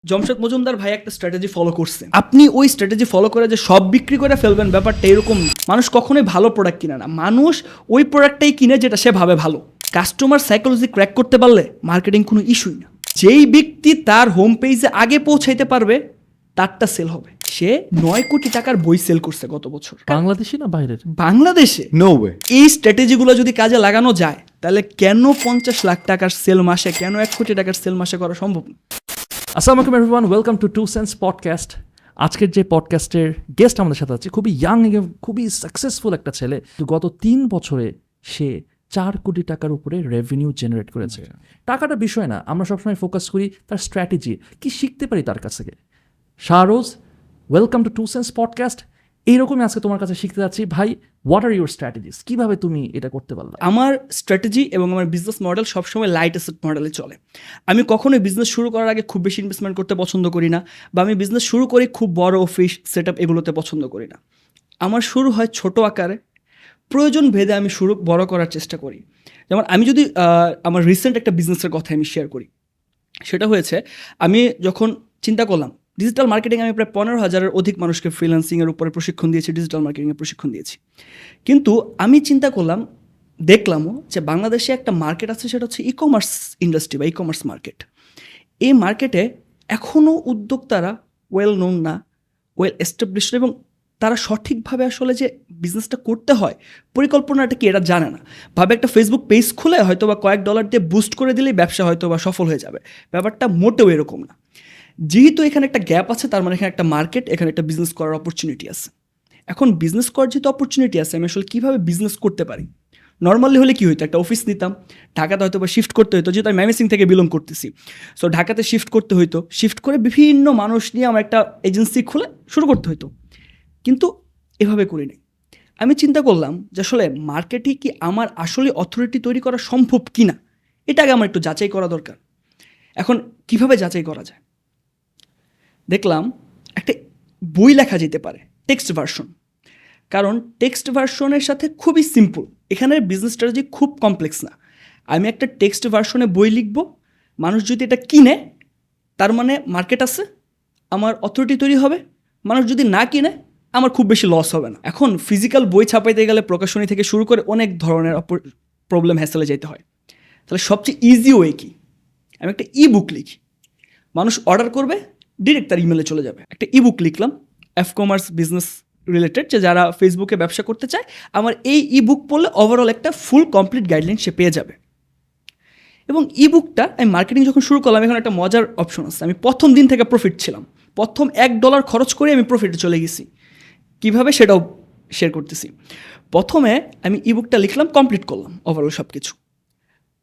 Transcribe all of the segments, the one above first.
জমশেদ মজুমদার ভাই একটা strategy follow করছে। আপনি ওই স্ট্র্যাটেজি ফলো করে যে সব বিক্রি করে ফেলবেন, ব্যাপারটা এরকম না। মানুষ কখনোই ভালো প্রোডাক্ট কিনে না, মানুষ ওই প্রোডাক্টটাই কিনে যেটা সে ভাবে ভালো। কাস্টমার সাইকোলজি ক্র্যাক করতে পারলে মার্কেটিং কোনো ইস্যুই না। যেই ব্যক্তি তার হোম পেজে আগে পৌঁছাইতে পারবে তারটা সেল হবে। সে 9 কোটি টাকার বই সেল করছে গত বছর। বাংলাদেশি না বাইরের? বাংলাদেশে। No way. এই স্ট্র্যাটেজিগুলো যদি কাজে লাগানো যায় তাহলে কেন 50 লাখ টাকার সেল মাসে, কেন 1 কোটি টাকার সেল মাসে করা সম্ভব না? আসসালামু আলাইকুম everyone, welcome to two sense podcast. আজকের যে পডকাস্টের গেস্ট আমাদের সাথে আছে খুবই ইয়াং এবং খুবই সাকসেসফুল একটা ছেলে। গত 3 বছরে সে 4 কোটি টাকার উপরে রেভিনিউ জেনারেট করেছে। টাকাটা বিষয় না, আমরা সবসময় ফোকাস করি তার স্ট্র্যাটেজি, কি শিখতে পারি তার কাছ থেকে। Shahroz, welcome to two sense podcast. এইরকমই আজকে তোমার কাছে শিখতে যাচ্ছি। ভাই, হোয়াট আর ইউর স্ট্র্যাটেজিস? কীভাবে তুমি এটা করতে পারলে? আমার স্ট্র্যাটেজি এবং আমার বিজনেস মডেল সবসময় লাইট অ্যাসেট মডেলে চলে। আমি কখনোই বিজনেস শুরু করার আগে খুব বেশি ইনভেস্টমেন্ট করতে পছন্দ করি না, বা আমি বিজনেস শুরু করি খুব বড় অফিস সেট আপ এগুলোতে পছন্দ করি না। আমার শুরু হয় ছোট আকারে, প্রয়োজন ভেদে আমি শুরু বড় করার চেষ্টা করি। যেমন আমি যদি আমার রিসেন্ট একটা বিজনেসের কথা আমি শেয়ার করি, সেটা হয়েছে আমি যখন চিন্তা করলাম ডিজিটাল মার্কেটিং, আমি প্রায় 15,000-এর অধিক মানুষকে ফ্রিল্যান্সিংয়ের উপরে প্রশিক্ষণ দিয়েছি, ডিজিটাল মার্কেটিংয়ের প্রশিক্ষণ দিয়েছি। কিন্তু আমি চিন্তা করলাম, দেখলামও যে বাংলাদেশে একটা মার্কেট আছে, সেটা হচ্ছে ই কমার্স ইন্ডাস্ট্রি বা ই কমার্স মার্কেট। এই মার্কেটে এখনও উদ্যোক্তারা ওয়েল নোন না, ওয়েল এস্টাবলিশড, এবং তারা সঠিকভাবে আসলে যে বিজনেসটা করতে হয়, পরিকল্পনাটা কি এটা জানে না। ভাবে একটা ফেসবুক পেজ খুলে হয়তো বা কয়েক ডলার দিয়ে বুস্ট করে দিলেই ব্যবসা হয়তো বা সফল হয়ে যাবে। ব্যাপারটা মোটেও এরকম না। যেহেতু এখানে একটা গ্যাপ আছে, তার মানে এখানে একটা মার্কেট, এখানে একটা বিজনেস করার অপরচুনিটি আছে। এখন বিজনেস করার যেহেতু অপরচুনিটি আছে, আমি আসলে কীভাবে বিজনেস করতে পারি? নর্মালি হলে কী হতো, একটা অফিস নিতাম, ঢাকাতে হয়তো বা শিফট করতে হতো, যেহেতু আমি ময়মনসিংহ থেকে বিলং করতেছি। সো ঢাকাতে শিফট করতে হইতো, শিফট করে বিভিন্ন মানুষ নিয়ে আমার একটা এজেন্সি খুলে শুরু করতে হতো। কিন্তু এভাবে করিনি। আমি চিন্তা করলাম যে আসলে মার্কেটে কি আমার আসলে অথরিটি তৈরি করা সম্ভব কি না, এটা আগে আমার একটু যাচাই করা দরকার। এখন কিভাবে যাচাই করা যায়? দেখলাম একটা বই লেখা যেতে পারে, টেক্সট ভার্সন। কারণ টেক্সট ভার্সনের সাথে খুবই সিম্পল, এখানে বিজনেস স্ট্র্যাটেজি খুব কমপ্লেক্স না। আমি একটা টেক্সট ভার্সনে বই লিখব, মানুষ যদি এটা কিনে তার মানে মার্কেট আছে, আমার অথরিটি তৈরি হবে। মানুষ যদি না কিনে আমার খুব বেশি লস হবে না। এখন ফিজিক্যাল বই ছাপাইতে গেলে প্রকাশনী থেকে শুরু করে অনেক ধরনের প্রবলেম হ্যাসেলে যেতে হয়। তাহলে সবচেয়ে ইজি ওয়ে কি? আমি একটা ই বুক লিখি, মানুষ অর্ডার করবে, ডিরেক্ট তার ইমেলে চলে যাবে। একটা ই বুক লিখলাম এফ কমার্স বিজনেস রিলেটেড, যে যারা ফেসবুকে ব্যবসা করতে চায়, আমার এই ই বুক পড়লে ওভারঅল একটা ফুল কমপ্লিট গাইডলাইন সে পেয়ে যাবে। এবং ই বুকটা আমি মার্কেটিং যখন শুরু করলাম, এখন একটা মজার অপশন আছে। আমি প্রথম দিন থেকে প্রফিট ছিলাম, প্রথম $1 খরচ করে আমি প্রফিটে চলে গেছি। কীভাবে সেটাও শেয়ার করতেছি। প্রথমে আমি ই বুকটা লিখলাম, কমপ্লিট করলাম ওভারঅল সব কিছু।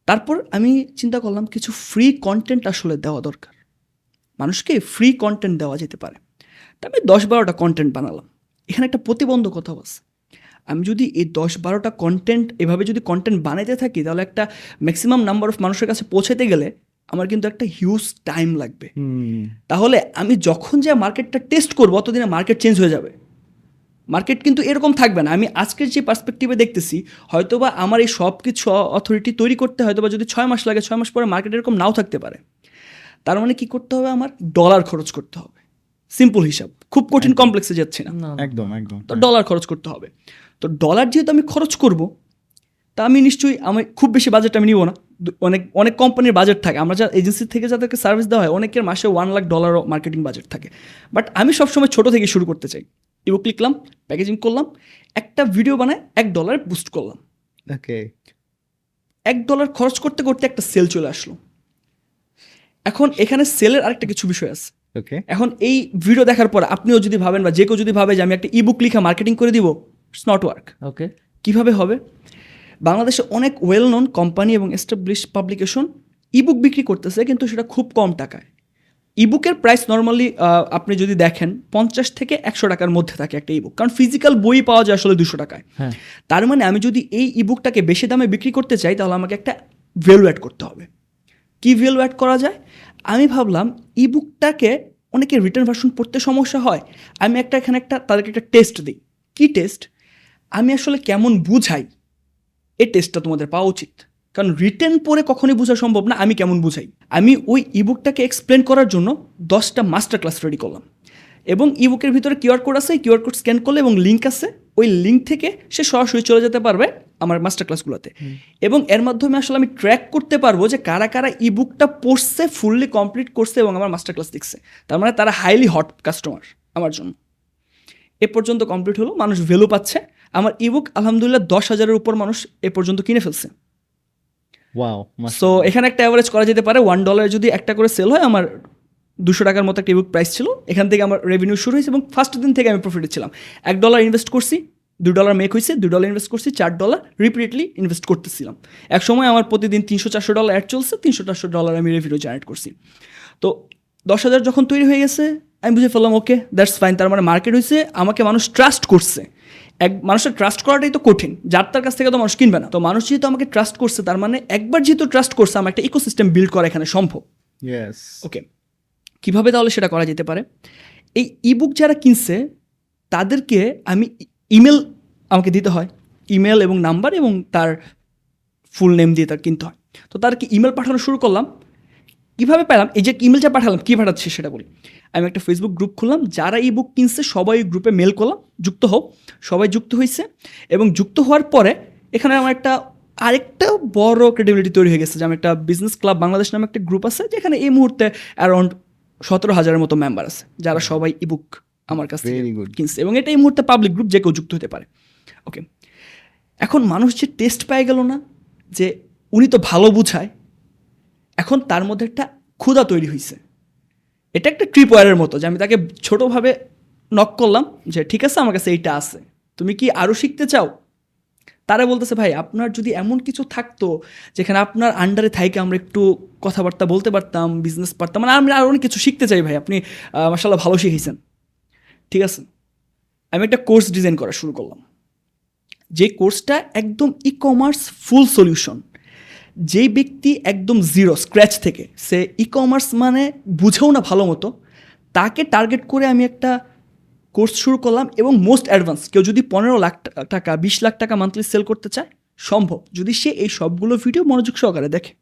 তারপর আমি চিন্তা করলাম কিছু ফ্রি কন্টেন্ট আসলে দেওয়া দরকার, মানুষকে ফ্রি কন্টেন্ট দেওয়া যেতে পারে। তা আমি 10-12টা কন্টেন্ট বানালাম। এখানে একটা প্রতিবন্ধকতাও আছে। আমি যদি এই 10-12টা কন্টেন্ট এভাবে যদি কন্টেন্ট বানাইতে থাকি, তাহলে একটা ম্যাক্সিমাম নাম্বার অফ মানুষের কাছে পৌঁছাতে গেলে আমার কিন্তু একটা হিউজ টাইম লাগবে। তাহলে আমি যখন যে মার্কেটটা টেস্ট করবো, অতদিনে মার্কেট চেঞ্জ হয়ে যাবে। মার্কেট কিন্তু এরকম থাকবে না। আমি আজকের যে পার্সপেক্টিভে দেখতেছি, হয়তোবা আমার এই সব কিছু অথরিটি তৈরি করতে হয়তোবা যদি 6 মাস লাগে, 6 মাস পরে মার্কেট এরকম নাও থাকতে পারে। তার মানে কি করতে হবে? আমার ডলার খরচ করতে হবে। সিম্পল হিসাব, খুব কঠিন কমপ্লেক্সে যাচ্ছি না। একদম একদম। তো ডলার খরচ করতে হবে। তো ডলার যেহেতু আমি খরচ করব, তা আমি নিশ্চয়ই আমি খুব বেশি বাজেট আমি নিব না। অনেক অনেক কোম্পানির বাজেট থাকে, আমরা যা এজেন্সি থেকে যাদেরকে সার্ভিস দেওয়া হয়, অনেকের মাসে $1 লাখ মার্কেটিং বাজেট থাকে। বাট আমি সবসময় ছোটো থেকে শুরু করতে চাই। ইবুক লিখলাম, প্যাকেজিং করলাম, একটা ভিডিও বানায় $1 বুস্ট করলাম। ওকে। $1 খরচ করতে করতে একটা সেল চলে আসলো। এখন এখানে সেলের আরেকটা কিছু বিষয় আছে। ওকে। এখন এই ভিডিও দেখার পর আপনিও যদি ভাবেন বা যে কেউ যদি ভাবে যে আমি একটা ইবুক লিখা মার্কেটিং করে দিব, ইটস নট ওয়ার্ক। ওকে, কীভাবে হবে? বাংলাদেশে অনেক ওয়েল নোন কোম্পানি এবং এস্টাবলিশ পাবলিকেশন ইবুক বিক্রি করতেছে, কিন্তু সেটা খুব কম টাকায়। ইবুকের প্রাইস নর্মালি আপনি যদি দেখেন 50 থেকে 100 টাকার মধ্যে থাকে একটা ইবুক, কারণ ফিজিক্যাল বই পাওয়া যায় আসলে 200 টাকায়। তার মানে আমি যদি এই ইবুকটাকে বেশি দামে বিক্রি করতে চাই, তাহলে আমাকে একটা ভ্যালু অ্যাড করতে হবে। কী ভ্যালু অ্যাড করা যায়? আমি ভাবলাম ইবুকটাকে অনেকে রিটার্ন ভার্সন পড়তে সমস্যা হয়, আমি এখানে তাদেরকে একটা টেস্ট দিই। কি টেস্ট? আমি আসলে কেমন বুঝাই, এই টেস্টটা তোমাদের পাওয়া উচিত। কারণ রিটেন পড়ে কখনোই বোঝা সম্ভব না আমি কেমন বুঝাই। আমি ওই ইবুকটাকে এক্সপ্লেন করার জন্য 10টা মাস্টার ক্লাস রেডি করলাম, এবং ইবুকের ভিতরে কিউআর কোড আছে, কিউআর কোড স্ক্যান করলে এবং লিঙ্ক আছে, ওই লিঙ্ক থেকে সে সরাসরি চলে যেতে পারবে আমার মাস্টার ক্লাসগুলোতে। এবং এর মাধ্যমে আসলে আমি ট্র্যাক করতে পারবো যে কারা কারা ইবুকটা পড়ছে, ফুললি কমপ্লিট করছে এবং আমার মাস্টার ক্লাস দেখছে। তার মানে তারা হাইলি হট কাস্টমার আমার জন্য। এ পর্যন্ত কমপ্লিট হলো, মানুষ ভ্যালু পাচ্ছে। আমার ইবুক আলহামদুলিল্লাহ 10,000-এর উপর মানুষ এ পর্যন্ত কিনে ফেলছে। ওয়াও। সো এখানে একটা অ্যাভারেজ করা যেতে পারে, $1 যদি একটা করে সেল হয়, আমার 200 টাকার মতো একটা ইবুক প্রাইস ছিল। এখান থেকে আমার রেভিনিউ শুরু হয়েছে এবং ফার্স্ট দিন থেকে আমি প্রফিটে ছিলাম। $1 ইনভেস্ট করছি, $2 মেক হয়েছে, $2 ইনভেস্ট করছি, $4 রিপিটেডলি ইনভেস্ট করতেছিলাম। এক সময় আমার প্রতিদিন $300-400 অ্যাড চলছে, $300-400 আমি রেভিনিউ জেনারেট করছি। তো 10,000 যখন তৈরি হয়ে গেছে আমি বুঝে ফেললাম ওকে দ্যাটস ফাইন, তার মানে মার্কেট হয়েছে, আমাকে মানুষ ট্রাস্ট করছে। মানুষের ট্রাস্ট করাটাই তো কঠিন, যার তার কাছ থেকে তো মানুষ কিনবে না। তো মানুষ যেহেতু আমাকে ট্রাস্ট করছে, তার মানে একবার যেহেতু ট্রাস্ট করছে, আমার একটা ইকোসিস্টেম বিল্ড করা এখানে সম্ভব। ইয়েস। ওকে, কীভাবে তাহলে সেটা করা যেতে পারে? এই ইবুক যারা কিনছে তাদেরকে আমি ইমেল আমাকে দিতে হয়, ইমেল এবং নাম্বার এবং তার ফুল নেম দিয়ে তার কিনতে হয়। তো তাদেরকে ইমেল পাঠানো শুরু করলাম। কীভাবে পেলাম? এই যে ইমেলটা পাঠালাম, কী পাঠাচ্ছি সেটা বলি। আমি একটা ফেসবুক গ্রুপ খুললাম, যারা ই বুক কিনছে সবাই গ্রুপে মেল করলাম, যুক্ত হও। সবাই যুক্ত হয়েছে এবং যুক্ত হওয়ার পরে এখানে আমার আরেকটা বড় ক্রেডিবিলিটি তৈরি হয়ে গেছে যে আমি একটা বিজনেস ক্লাব বাংলাদেশ নামে একটা গ্রুপ আছে, যেখানে এই মুহূর্তে অ্যারাউন্ড 17,000-এর মতো মেম্বার আছে, যারা সবাই ইবুক আমার কাছ থেকে কিনছে। এবং এটা এই মুহূর্তে পাবলিক গ্রুপ, যে কেউ যুক্ত হতে পারে। ওকে, এখন মানুষ যে টেস্ট পেয়ে গেল না যে উনি তো ভালো বুঝায়, এখন তার মধ্যে একটা ক্ষুধা তৈরি হয়েছে। এটা একটা ট্রিপ ওয়ারের মতো, যে আমি তাকে ছোটোভাবে নক করলাম যে ঠিক আছে আমার কাছে এইটা আছে, তুমি কি আরও শিখতে চাও? তারা বলতেছে ভাই আপনার যদি এমন কিছু থাকতো যেখানে আপনার আন্ডারে থাইকে আমরা একটু কথাবার্তা বলতে পারতাম, বিজনেস পারতাম, মানে আমরা আরও অনেক কিছু শিখতে চাই ভাই, আপনি মাশাআল্লাহ ভালো শিখেছেন। ঠিক আছে, আমি একটা কোর্স ডিজাইন করা শুরু করলাম, যে কোর্সটা একদম ই কমার্স ফুল সলিউশন। যেই ব্যক্তি একদম জিরো স্ক্র্যাচ থেকে, সে ই কমার্স মানে বুঝেও না ভালো মতো, তাকে টার্গেট করে আমি একটা কোর্স শুরু করলাম। এবং মোস্ট অ্যাডভান্স, কেউ যদি 15 লাখ টাকা 20 লাখ টাকা মান্থলি সেল করতে চায়, সম্ভব, যদি সে এই সবগুলো ভিডিও মনোযোগ সহকারে দেখে।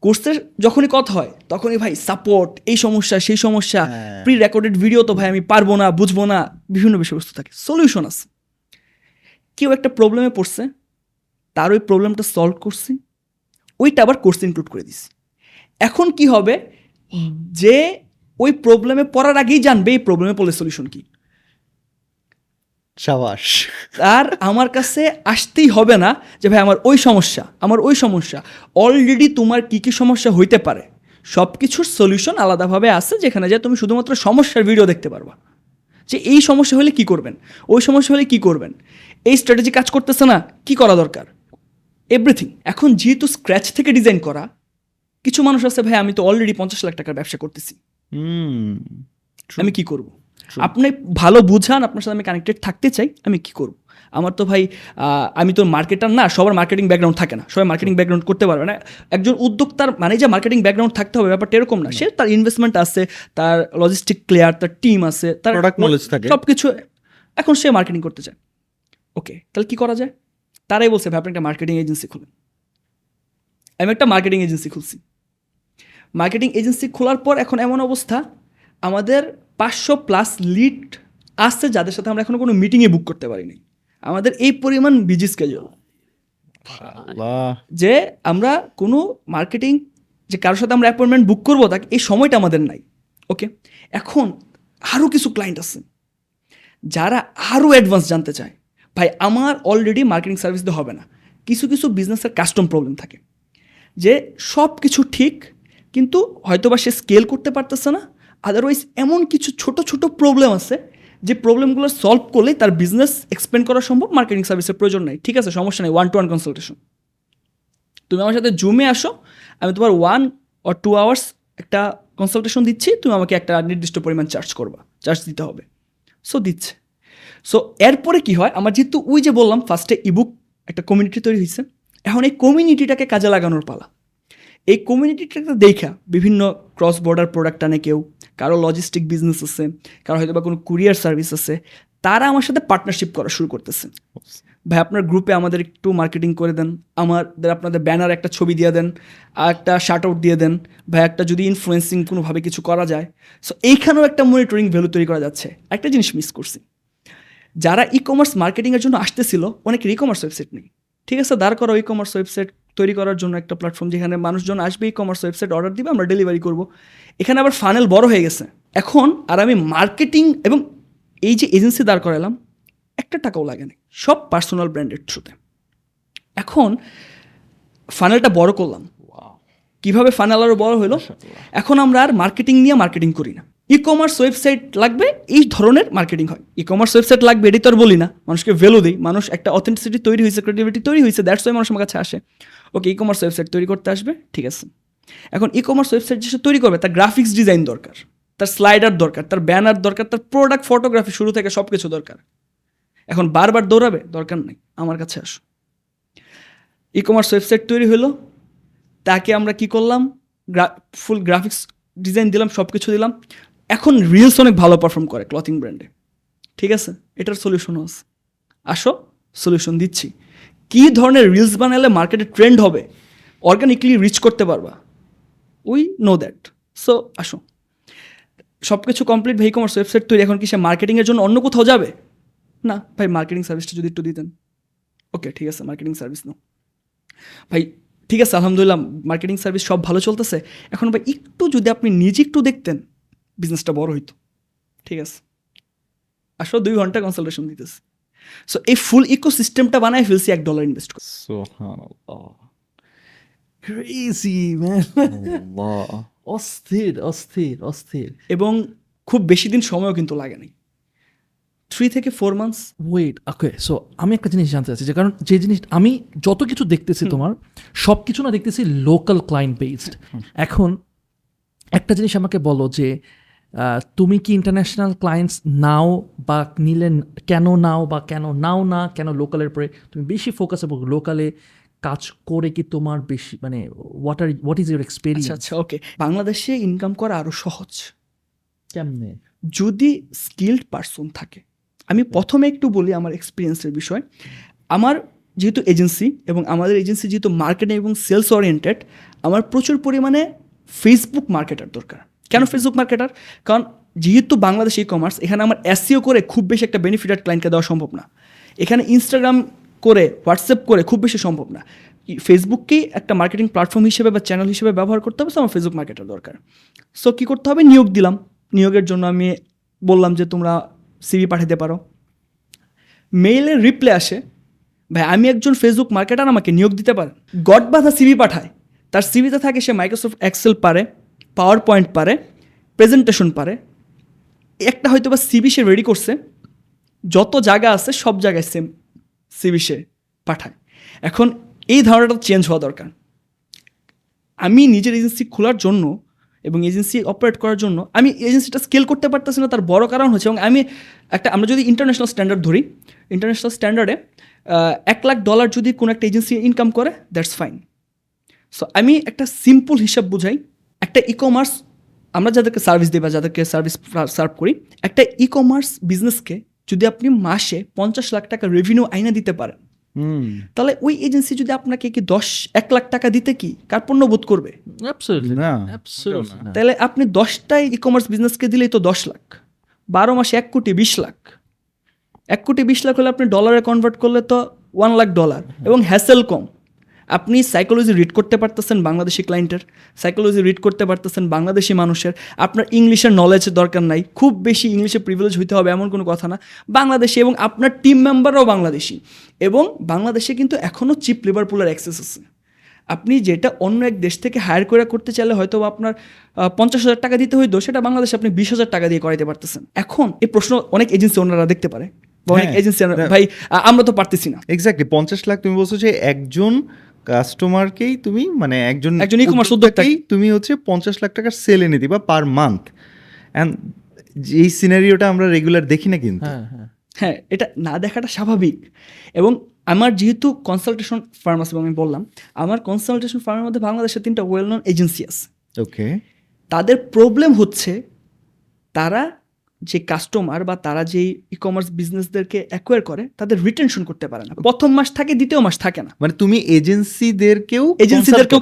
কোর্সের যখনই কথা হয় তখনই ভাই সাপোর্ট, এই সমস্যা সেই সমস্যা, প্রি রেকর্ডেড ভিডিও তো ভাই আমি পারবো না, বুঝবো না, বিভিন্ন বিষয়বস্তু থাকে, সলিউশন আছে। কেউ একটা প্রবলেমে পড়ছে, তার ওই প্রবলেমটা সলভ করছি, ওইটা আবার কোর্স ইনক্লুড করে দিছি। এখন কি হবে, যে ওই প্রবলেমে পড়ার আগেই জানবে এই প্রবলেমে পড়লে সলিউশন কি। শাবাশ। আর আমার কাছে আসতেই হবে না যে ভাই আমার ওই সমস্যা, অলরেডি তোমার কী কী সমস্যা হইতে পারে সব কিছুর সলিউশন আলাদাভাবে আছে, যেখানে যে তুমি শুধুমাত্র সমস্যার ভিডিও দেখতে পারবা, যে এই সমস্যা হলে কি করবেন, ওই সমস্যা হলে কি করবেন, এই স্ট্র্যাটেজি কাজ করতেছে না, কি করা দরকার, এভরিথিং। এখন যেহেতু স্ক্র্যাচ থেকে ডিজাইন করা, কিছু মানুষ আছে ভাই আমি তো অলরেডি 50 লাখ টাকার ব্যবসা করতেছি, আমি কি করব? আপনি ভালো বুঝান, আপনার সাথে আমি কানেক্টেড থাকতে চাই, আমি কি করব? আমার তো ভাই আমি তো মার্কেটার না, সবার মার্কেটিং ব্যাকগ্রাউন্ড থাকে না, সবাই মার্কেটিং ব্যাকগ্রাউন্ড করতে পারবে না। একজন উদ্যোক্তার মানে যে মার্কেটিং ব্যাকগ্রাউন্ড থাকতে হবে ব্যাপারটা এরকম না। সে তার ইনভেস্টমেন্ট আছে, তার লজিস্টিক ক্লিয়ার, তার টিম আছে, তার প্রোডাক্ট নলেজ থাকে, সব কিছু। এখন সে মার্কেটিং করতে চায়, ওকে, তাহলে কি করা যায়? তারাই বলছে ভাই আপনি একটা মার্কেটিং এজেন্সি খুলুন। আমি একটা মার্কেটিং এজেন্সি খুলছি। মার্কেটিং এজেন্সি খোলার পর এখন এমন অবস্থা, আমাদের 500+ লিড আসছে, যাদের সাথে আমরা এখনো কোনো মিটিংয়ে বুক করতে পারিনি। আমাদের এই পরিমাণ বিজি স্কেজুয়াল যে আমরা কোনো মার্কেটিং যে কারোর সাথে আমরা অ্যাপয়েন্টমেন্ট বুক করবো, তাকে এই সময়টা আমাদের নাই। ওকে, এখন আরও কিছু ক্লায়েন্ট আছে যারা আরও অ্যাডভান্স জানতে চায়। ভাই আমার অলরেডি মার্কেটিং সার্ভিস দিয়ে হবে না, কিছু কিছু বিজনেসের কাস্টম প্রবলেম থাকে, যে সব কিছু ঠিক কিন্তু হয়তোবা সে স্কেল করতে পারতেছে না, আদারওয়াইজ এমন কিছু ছোট ছোট প্রবলেম আছে যে প্রবলেমগুলো সলভ করলেই তার বিজনেস এক্সপ্যান্ড করা সম্ভব, মার্কেটিং সার্ভিসের প্রয়োজন নেই। ঠিক আছে, সমস্যা নেই, 1-to-1 কনসালটেশন। তুমি আমার সাথে জুমে আসো, আমি তোমার 1 or 2 আওয়ার্স একটা কনসালটেশন দিচ্ছি, তুমি আমাকে একটা নির্দিষ্ট পরিমাণ চার্জ দিতে হবে। সো দিচ্ছে। সো এরপরে কি হয়, আমার যেহেতু ওই যে বললাম ফার্স্টে ইবুক একটা কমিউনিটি তৈরি হয়েছে, এখন এই কমিউনিটিটাকে কাজে লাগানোর পালা। এই কমিউনিটিটাকে দেখা বিভিন্ন ক্রস বর্ডার প্রোডাক্ট আনে কেউ, কারো লজিস্টিক বিজনেস আছে, কারো হয়তো বা কোনো কুরিয়ার সার্ভিস আছে, তারা আমার সাথে পার্টনারশিপ করা শুরু করতেছে। ভাই আপনার গ্রুপে আমাদের একটু মার্কেটিং করে দেন, আপনাদের ব্যানার একটা ছবি দিয়ে দেন, আর একটা শার্ট আউট দিয়ে দেন, ভাই একটা যদি ইনফ্লুয়েন্সিং কোনোভাবে কিছু করা যায়। সো এইখানেও একটা মনিটরিং ভ্যালু তৈরি করা যাচ্ছে। একটা জিনিস মিস করছি, যারা ই কমার্স মার্কেটিংয়ের জন্য আসতেছিল অনেকের ই কমার্স ওয়েবসাইট নেই। ঠিক আছে, দাঁড় করা ই কমার্স ওয়েবসাইট তৈরি করার জন্য একটা প্ল্যাটফর্ম যেখানে মানুষজন আসবে, ই কমার্স ওয়েবসাইট অর্ডার দিবে, আমরা ডেলিভারি করব। এখানে আবার ফানেল বড় হয়ে গেছে এখন। আর আমি মার্কেটিং এবং এই যে এজেন্সি দাঁড় করালাম, একটা টাকাও লাগে না, সব পার্সোনাল ব্র্যান্ডের থ্রুতে। এখন ফানেলটা বড় করলাম, কিভাবে ফানেল আরও বড় হলো, এখন আমরা আর মার্কেটিং নিয়ে মার্কেটিং করি না। ই কমার্স ওয়েবসাইট লাগবে, এই ধরনের মার্কেটিং হয়। ই কমার্স ওয়েবসাইট লাগবে এটাই তো আর বলি না, মানুষকে ভ্যালু দিই, মানুষ একটা অথেন্টিসিটি তৈরি হয়েছে, ক্রিয়েটিভিটি তৈরি হয়েছে, দ্যাটস ওয়াই মানুষ আমার কাছে আসে। ওকে, ই কমার্স ওয়েবসাইট তৈরি করতে আসবে, ঠিক আছে। এখন ই কমার্স ওয়েবসাইট যে তৈরি করবে তার গ্রাফিক্স ডিজাইন দরকার, তার স্লাইডার দরকার, তার ব্যানার দরকার, তার প্রোডাক্ট ফটোগ্রাফি শুরু থেকে সব কিছু দরকার। এখন বারবার দৌড়াবে, দরকার নেই, আমার কাছে আসো। ই কমার্স ওয়েবসাইট তৈরি হলো, তাকে আমরা কি করলাম, ফুল গ্রাফিক্স ডিজাইন দিলাম, সব কিছু দিলাম। এখন রিলস অনেক ভালো পারফর্ম করে ক্লথিং ব্র্যান্ডে, ঠিক আছে। এটার সলিউশনও আছে, আসো সলিউশন দিচ্ছি। কী ধরনের রিলস বানালে মার্কেটে ট্রেন্ড হবে, অর্গানিকলি রিচ করতে পারবা, উই নো দ্যাট। সো আসো, সব কিছু কমপ্লিট। ভাই কমার্স ওয়েবসাইট তৈরি, এখন কি সে মার্কেটিংয়ের জন্য অন্য কোথাও যাবে? না ভাই, মার্কেটিং সার্ভিসটা যদি একটু দিতেন। ওকে ঠিক আছে, মার্কেটিং সার্ভিস নাও ভাই, ঠিক আছে আলহামদুলিল্লাহ মার্কেটিং সার্ভিস সব ভালো চলতেছে। এখন ভাই একটু যদি আপনি নিজে একটু দেখতেন, বিজনেসটা বড় হইতো। ঠিক আছে, আসো 2 ঘন্টা কনসালটেশন দিতেছে। সো এই ফুল ইকোসিস্টেমটা বানায় ফেলছি $1 ইনভেস্ট করে। সুবহানাল্লাহ। ক্রেজি ম্যান, আল্লাহ। অস্থির অস্থির অস্থির। এবং খুব বেশি দিন সময়ও কিন্তু লাগে নাই, 3 থেকে 4 মান্থস। ওয়েট, ওকে, সো আমি একটা জিনিস জানতে চাচ্ছি, যে কারণ যে জিনিস আমি যত কিছু দেখতেছি তোমার সব কিছু না দেখতেছি লোকাল ক্লায়েন্ট বেসড। এখন একটা জিনিস আমাকে বলো যে তুমি কি ইন্টারন্যাশনাল ক্লায়েন্টস নাও, বা নিলে কেন নাও, বা কেন নাও না, কেন লোকালের পরে তুমি বেশি ফোকাস এবং লোকালে কাজ করে কি তোমার বেশি, মানে হোয়াট ইজ ইউর এক্সপিরিয়েন্স? আচ্ছা ওকে, বাংলাদেশে ইনকাম করা আরও সহজ কেমনে? যদি স্কিল্ড পারসন থাকে। আমি প্রথমে একটু বলি আমার এক্সপিরিয়েন্সের বিষয়। আমার যেহেতু এজেন্সি এবং আমাদের এজেন্সি যেহেতু মার্কেটিং এবং সেলস ওরিয়েন্টেড, আমার প্রচুর পরিমাণে ফেসবুক মার্কেটার দরকার। কেন ফেসবুক মার্কেটার? কারণ যেহেতু বাংলাদেশ ই কমার্স, এখানে আমার এসইও করে খুব বেশি একটা বেনিফিটেড ক্লায়েন্টকে দেওয়া সম্ভব না। এখানে ইনস্টাগ্রাম করে, হোয়াটসঅ্যাপ করে খুব বেশি সম্ভব না। ফেসবুককেই একটা মার্কেটিং প্ল্যাটফর্ম হিসেবে বা চ্যানেল হিসেবে ব্যবহার করতে হবে। তো আমার ফেসবুক মার্কেটার দরকার। সো কী করতে হবে, নিয়োগ দিলাম। নিয়োগের জন্য আমি বললাম যে তোমরা সিভি পাঠাতে পারো। মেইলের রিপ্লাই আসে, ভাই আমি একজন ফেসবুক মার্কেটার, আমাকে নিয়োগ দিতে পারেন। গড বাঁধা সিভি পাঠায়, তার সিভিতে থাকে সে মাইক্রোসফট এক্সেল পারে, পাওয়ার পয়েন্ট পারে, প্রেজেন্টেশন পারে। একটা হয়তো বা সিভি সে রেডি করছে, যত জায়গা আছে সব জায়গায় সেম সিভি সে পাঠায়। এখন এই ধারণাটা চেঞ্জ হওয়া দরকার। আমি নিজের এজেন্সি খোলার জন্য এবং এজেন্সি অপারেট করার জন্য আমি এজেন্সিটা স্কেল করতে পারতেছি না, তার বড় কারণ হচ্ছে, এবং আমরা যদি ইন্টারন্যাশনাল স্ট্যান্ডার্ড ধরি, ইন্টারন্যাশনাল স্ট্যান্ডার্ডে $1 লাখ যদি কোনো একটা এজেন্সি ইনকাম করে, দ্যাটস ফাইন। সো আমি একটা সিম্পল হিসাব বুঝাই। একটা ই কমার্স, আমরা যাদেরকে সার্ভিস দিই বা যাদেরকে সার্ভিস সার্ভ করি, একটা ই কমার্স বিজনেসকে যদি আপনি মাসে $50 লাখ রেভিনিউ আইনা দিতে পারেন, তাহলে ওই এজেন্সি যদি আপনাকে কি 1 লাখ টাকা দিতে কি কার্পণ্য বোধ করবে? অ্যাবসলিউটলি না, অ্যাবসলিউটলি। তাহলে আপনি 10টাই ই কমার্স বিজনেসকে দিলেই তো 10 লাখ, 12 মাসে 1,20 লাখ। 1,20 লাখ হলে আপনি ডলারে কনভার্ট করলে তো $1 লাখ, এবং হ্যাসেল কম। আপনি সাইকোলজি রিড করতে পারতেছেন বাংলাদেশি ক্লায়েন্টের, সাইকোলজি রিড করতে পারতেছেন বাংলাদেশি মানুষের। আপনার ইংলিশের নলেজের দরকার নাই, খুব বেশি ইংলিশে প্রিভিলেজ হইতে হবে এমন কোনো কথা না। বাংলাদেশি, এবং আপনার টিম মেম্বাররাও বাংলাদেশি। এবং বাংলাদেশে কিন্তু এখনও চিপ লেবার পুলের অ্যাক্সেস আছে। আপনি যেটা অন্য এক দেশ থেকে হায়ার করে করতে চাইলে হয়তো আপনার 50,000 টাকা দিতে হইতো, সেটা বাংলাদেশে আপনি 20,000 টাকা দিয়ে করাইতে পারতেছেন। এখন এই প্রশ্ন অনেক এজেন্সি ওনারা দেখতে পারে, বা অনেক এজেন্সি, ভাই আমরা তো পারতেছি না। এক্স্যাক্টলি 50 লাখ তুমি বলছো যে একজন কাস্টমারকেই তুমি, মানে একজন ই কমার্স উদ্যোক্তাকেই তুমি হচ্ছে 50 লাখ টাকার সেল এনে দিবা পার মান্থ। অ্যান্ড এই সিনারিওটা আমরা রেগুলার দেখি না কিন্তু। হ্যাঁ, এটা না দেখাটা স্বাভাবিক। এবং আমার যেহেতু কনসালটেশন ফার্ম আছে, এবং আমি বললাম আমার কনসালটেশন ফার্মের মধ্যে বাংলাদেশে 3টা ওয়েল নন এজেন্সি আছে। ওকে। তাদের প্রবলেম হচ্ছে তারা যে কাস্টমার বা তারা যে ই কমার্স বিজনেসদেরকে অ্যাকোয়ার করে তাদের রিটেনশন করতে পারে না, প্রথম মাস থাকে, দ্বিতীয় মাস থাকে না। মানে তুমি এজেন্সিদেরকেও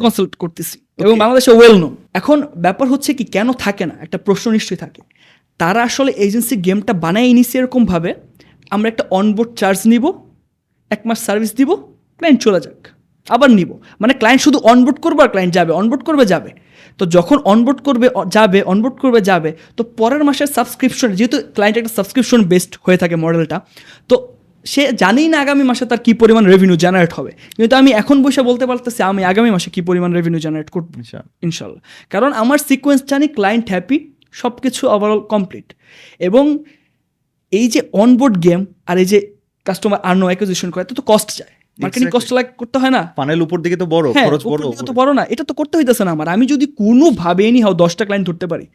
কনসাল্ট করতেছি এবং বাংলাদেশে ওয়েল নোন। এখন ব্যাপার হচ্ছে কি, কেন থাকে না, একটা প্রশ্ন নিশ্চয়ই থাকে। তারা আসলে এজেন্সি গেমটা বানায় নিছে এরকমভাবে, আমরা একটা অনবোর্ড চার্জ নিব, 1 মাস সার্ভিস দিব, ক্লায়েন্ট চলে যাক, আবার নিব, মানে ক্লায়েন্ট শুধু অনবোর্ড করবে আর ক্লায়েন্ট যাবে, অনবোর্ড করবে যাবে। তো যখন অনবোর্ড করবে যাবে, তো পরের মাসের সাবস্ক্রিপশন, যেহেতু ক্লায়েন্ট একটা সাবস্ক্রিপশন বেসড হয়ে থাকে মডেলটা, তো সে জানেই না আগামী মাসে তার কী পরিমাণ রেভিনিউ জেনারেট হবে। কিন্তু আমি এখন বসে বলতে পারতেছি আমি আগামী মাসে কী পরিমাণ রেভিনিউ জেনারেট করবো ইনশাল্লাহ, কারণ আমার সিকোয়েন্স জানি, ক্লায়েন্ট হ্যাপি, সব কিছু ওভারঅল কমপ্লিট। এবং এই যে অনবোর্ড গেম আর এই যে কাস্টমার আর্ন অ্যাকুইজিশন করে, তো কস্ট যায়, মার্কেটিং কস্ট করতে হয় না, ফানেল উপর দিকে তো বড়, খরচ বড়, তো বড় না, এটা তো করতে হইতেছে না আমার। আমি যদি কোনোভাবে এনিহাও 10টা ক্লায়েন্ট ধরতে পারি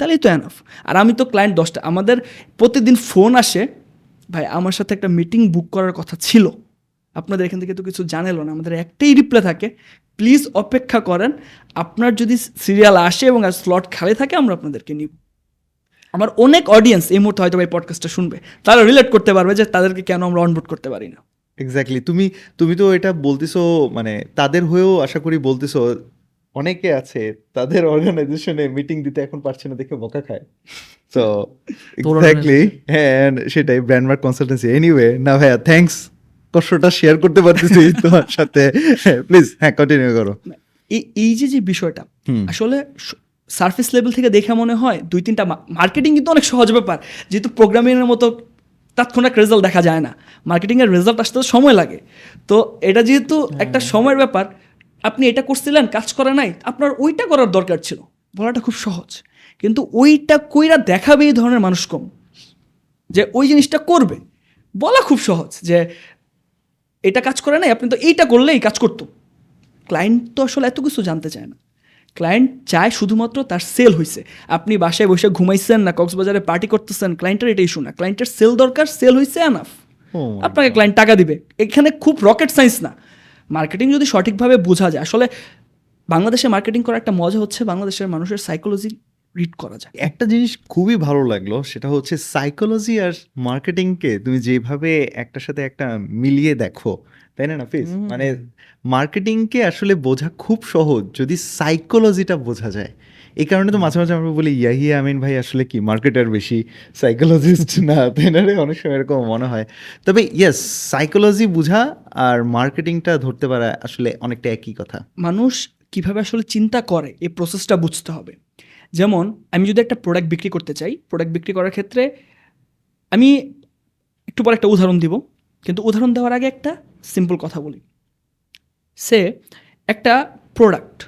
তাহলেই তো এনাফ। আর আমি তো ক্লায়েন্ট 10টা, আমাদের প্রতিদিন ফোন আসে, ভাই আমার সাথে একটা মিটিং বুক করার কথা ছিল, আপনাদের এখান থেকে তো কিছু জানালো না, আমাদের একটাই রিপ্লাই থাকে, প্লিজ অপেক্ষা করেন, আপনার যদি সিরিয়াল আসে এবং স্লট খালি থাকে আমরা আপনাদেরকে নিব। আমার অনেক অডিয়েন্স এই মুহূর্তে হয়তো এই পডকাস্টটা শুনবে, তারা রিলেট করতে পারবে যে তাদেরকে কেন আমরা অনবোর্ড করতে পারি না। এক্স্যাক্টলি, তুমি তো এটা বলতেছো, মানে তাদের হয়েও আশা করি বলতেছো, অনেকে আছে তাদের অর্গানাইজেশনে মিটিং দিতে এখন পারছে না দেখে বকা খায়। তো এক্স্যাক্টলি, হ্যাঁ সেটাই, ব্র্যান্ডমার্ক কনসালটেন্সি। এনিওয়ে, না ভাইয়া থ্যাঙ্কস, কষ্টটা শেয়ার করতে পারতেছি তোমার সাথে। প্লিজ হ্যাঁ কন্টিনিউ করো। এই যে বিষয়টা আসলে সারফেস লেভেল থেকে দেখে মনে হয় 2-3টা, মার্কেটিং কিন্তু অনেক সহজ ব্যাপার, যেহেতু প্রোগ্রামিংয়ের মতো তাৎক্ষণিক রেজাল্ট দেখা যায় না, মার্কেটিংয়ের রেজাল্ট আসতে সময় লাগে। তো এটা যেহেতু একটা সময়ের ব্যাপার, আপনি এটা করছিলেন, কাজ করে নাই, আপনার ওইটা করার দরকার ছিল, বলাটা খুব সহজ। কিন্তু ওইটা কইরা দেখাবে এই ধরনের মানুষ কম, যে ওই জিনিসটা করবে, বলা খুব সহজ যে এটা কাজ করে নাই, আপনি তো এইটা করলেই কাজ করতো। ক্লায়েন্ট তো আসলে এত কিছু জানতে চায় না, ক্লায়েন্ট চায় শুধুমাত্র তার সেল হয়েছে। আপনি বাসায় বসে ঘুমাইছেন না কক্সবাজারে পার্টি করতেছেন, ক্লায়েন্টের এটাই শোনা, ক্লায়েন্টের সেল দরকার, সেল হয়েছে এনাফ, আপনাকে ক্লায়েন্ট টাকা দিবে। এখানে খুব রকেট সায়েন্স না, মার্কেটিং যদি সঠিকভাবে বোঝা যায়। আসলে বাংলাদেশে মার্কেটিং করার একটা মজা হচ্ছে বাংলাদেশের মানুষের সাইকোলজি রিড করা যায়। একটা জিনিস খুবই ভালো লাগলো, সেটা হচ্ছে সাইকোলজি আর মার্কেটিংকে তুমি যেভাবে একটার সাথে একটা মিলিয়ে দেখো, তাই না নাফিস? মানে মার্কেটিংকে আসলে বোঝা খুব সহজ যদি সাইকোলজিটা বোঝা যায়। এই কারণে তো মাঝে মাঝে আমরা বলি ইয়াহিয়া আমিন ভাই আসলে কি মার্কেটার বেশি, সাইকোলজিস্ট না, তাই না রে? অনেক সময় এরকম মনে হয়। তবে ইয়েস, সাইকোলজি বোঝা আর মার্কেটিংটা ধরতে পারা আসলে অনেকটা একই কথা। মানুষ কিভাবে আসলে চিন্তা করে এই প্রসেসটা বুঝতে হবে। যেমন আমি যদি একটা প্রোডাক্ট বিক্রি করতে চাই, প্রোডাক্ট বিক্রি করার ক্ষেত্রে আমি একটু পর একটা উদাহরণ দিব, কিন্তু উদাহরণ দেওয়ার আগে একটা সিম্পল কথা বলি। সে একটা প্রোডাক্ট,